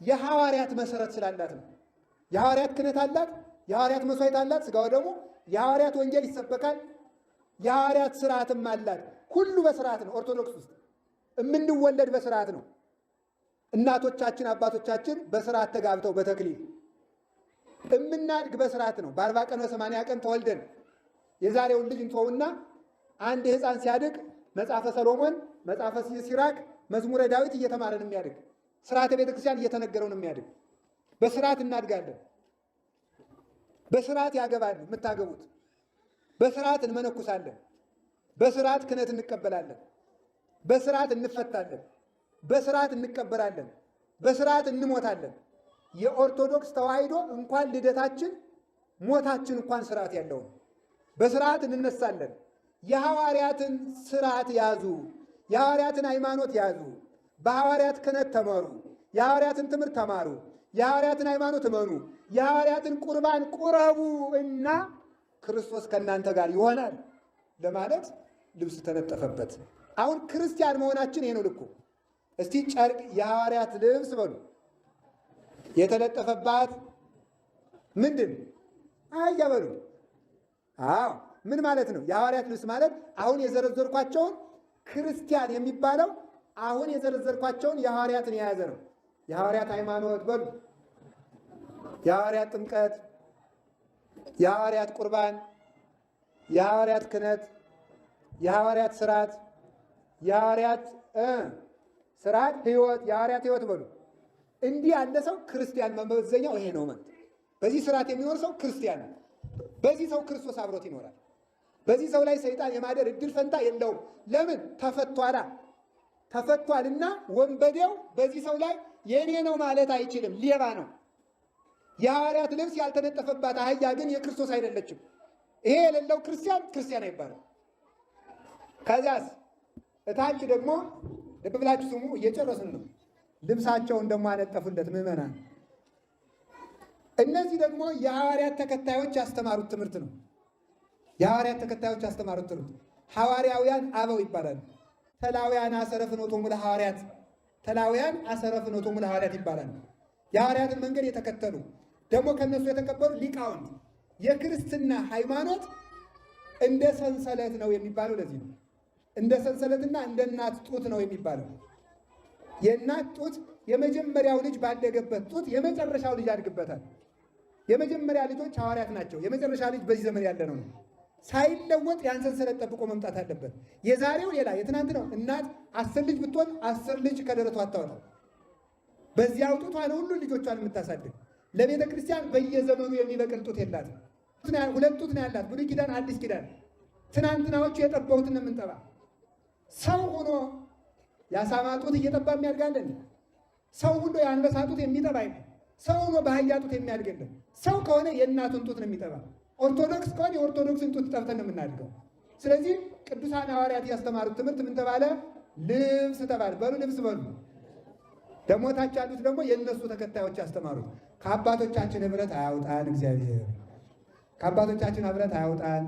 የሐዋርያት መሰረት ስላላት ነው። የሐዋርያት ክህነት አላት፣ የሐዋርያት መሥዋዕት አላት፣ ሥጋው ደግሞ የሐዋርያት ወንጌል ይሰበካል፣ የሐዋርያት ሥርዓትም አላት። ሁሉ በሥርዓት ነው። ኦርቶዶክስ ውስጥ የምንወለድ በሥርዓት ነው። እናቶቻችን አባቶቻችን በሥርዓት ተጋብተው በተክሊል የምናድግ በሥርዓት ነው። በ40 ቀን በ80 ቀን ተወልደን የዛሬውን ልጅ እንተውና አንድ ሕፃን ሲያድግ መጽሐፈ ሰሎሞን፣ መጽሐፈ ሲራክ፣ መዝሙረ ዳዊት እየተማረ ነው የሚያድግ። ስርዓተ ቤተክርስቲያን እየተነገረው ነው የሚያድግ። በስርዓት እናድጋለን። በስርዓት ያገባል የምታገቡት። በስርዓት እንመነኩሳለን። በስርዓት ክህነት እንቀበላለን። በስርዓት እንፈታለን። በስርዓት እንቀበራለን። በስርዓት እንሞታለን። የኦርቶዶክስ ተዋሕዶ እንኳን ልደታችን ሞታችን እንኳን ስርዓት ያለው ነው። በስርዓት እንነሳለን። የሐዋርያትን ስርዓት ያዙ። የሐዋርያትን ሃይማኖት ያዙ። በሐዋርያት ክህነት ተመሩ። የሐዋርያትን ትምህርት ተማሩ። የሐዋርያትን ሃይማኖት እመኑ። የሐዋርያትን ቁርባን ቁረቡ እና ክርስቶስ ከእናንተ ጋር ይሆናል ለማለት ልብስ ተነጠፈበት። አሁን ክርስቲያን መሆናችን ይሄ ነው ልኩ። እስቲ ጨርቅ የሐዋርያት ልብስ በሉ። የተለጠፈባት ምንድን አህያ በሉ። አዎ ምን ማለት ነው? የሐዋርያት ልብስ ማለት አሁን የዘረዘርኳቸውን ክርስቲያን የሚባለው አሁን የዘረዘርኳቸውን የሐዋርያትን የያዘ ነው። የሐዋርያት ሃይማኖት በሉ፣ የሐዋርያት ጥምቀት፣ የሐዋርያት ቁርባን፣ የሐዋርያት ክህነት፣ የሐዋርያት ስርዓት፣ የሐዋርያት ስርዓት ሕይወት፣ የሐዋርያት ሕይወት በሉ። እንዲህ ያለ ሰው ክርስቲያን መመዘኛው ይሄ ነው ማለት። በዚህ ስርዓት የሚኖር ሰው ክርስቲያን ነው። በዚህ ሰው ክርስቶስ አብሮት ይኖራል። በዚህ ሰው ላይ ሰይጣን የማደር እድል ፈንታ የለውም። ለምን? ተፈቷላ። ተፈቷልና ወንበዴው በዚህ ሰው ላይ የኔ ነው ማለት አይችልም። ሌባ ነው። የሐዋርያት ልብስ ያልተነጠፈባት አህያ ግን የክርስቶስ አይደለችም። ይሄ የሌለው ክርስቲያን ክርስቲያን አይባልም። ከዚያስ እታች ደግሞ ልብ ብላችሁ ስሙ፣ እየጨረስን ነው። ልብሳቸውን ደግሞ አነጠፉለት ምዕመናን። እነዚህ ደግሞ የሐዋርያት ተከታዮች ያስተማሩት ትምህርት ነው። የሐዋርያት ተከታዮች ያስተማሩት ትምህርት ሐዋርያውያን አበው ይባላሉ። ተላውያን አሰረ ፍኖቶሙ ለሐዋርያት፣ ተላውያን አሰረ ፍኖቶሙ ለሐዋርያት ይባላሉ። የሐዋርያትን መንገድ የተከተሉ ደግሞ ከነሱ የተቀበሉ ሊቃውንት። የክርስትና ሃይማኖት እንደ ሰንሰለት ነው የሚባለው ለዚህ ነው። እንደ ሰንሰለትና እንደ እናት ጡት ነው የሚባለው። የእናት ጡት የመጀመሪያው ልጅ ባደገበት ጡት የመጨረሻው ልጅ ያድግበታል። የመጀመሪያ ልጆች ሐዋርያት ናቸው። የመጨረሻ ልጅ በዚህ ዘመን ያለ ነው። ሳይለወጥ ያን ሰንሰለት ጠብቆ መምጣት አለበት። የዛሬው ሌላ የትናንት ነው። እናት 10 ልጅ ብትሆን 10 ልጅ ከደረቷ አታወጣም። በዚያው ጡቷ ነው ሁሉ ልጆቿን የምታሳድግ። ለቤተ ክርስቲያን በየዘመኑ የሚበቅል ጡት የላትም። 2 ጡት ነው ያላት፣ ብሉይ ኪዳን፣ አዲስ ኪዳን። ትናንትናዎቹ የጠባሁትን ነው የምንጠባ። ሰው ሆኖ የአሳማ ጡት እየጠባ የሚያድጋለን። ሰው ሁሉ የአንበሳ ጡት የሚጠባ አይደል። ሰው ሆኖ በአህያ ጡት የሚያድግልን። ሰው ከሆነ የእናቱን ጡት ነው የሚጠባ። ኦርቶዶክስ ከሆነ የኦርቶዶክስን ጡት ጠብተን ነው የምናድገው። ስለዚህ ቅዱሳን ሐዋርያት ያስተማሩት ትምህርት ምን ተባለ? ልብስ ተባለ። በሉ ልብስ በሉ። ደግሞ ታች ያሉት ደግሞ የእነሱ ተከታዮች ያስተማሩት ከአባቶቻችን ኅብረት አያውጣን እግዚአብሔር። ከአባቶቻችን ኅብረት አያውጣን።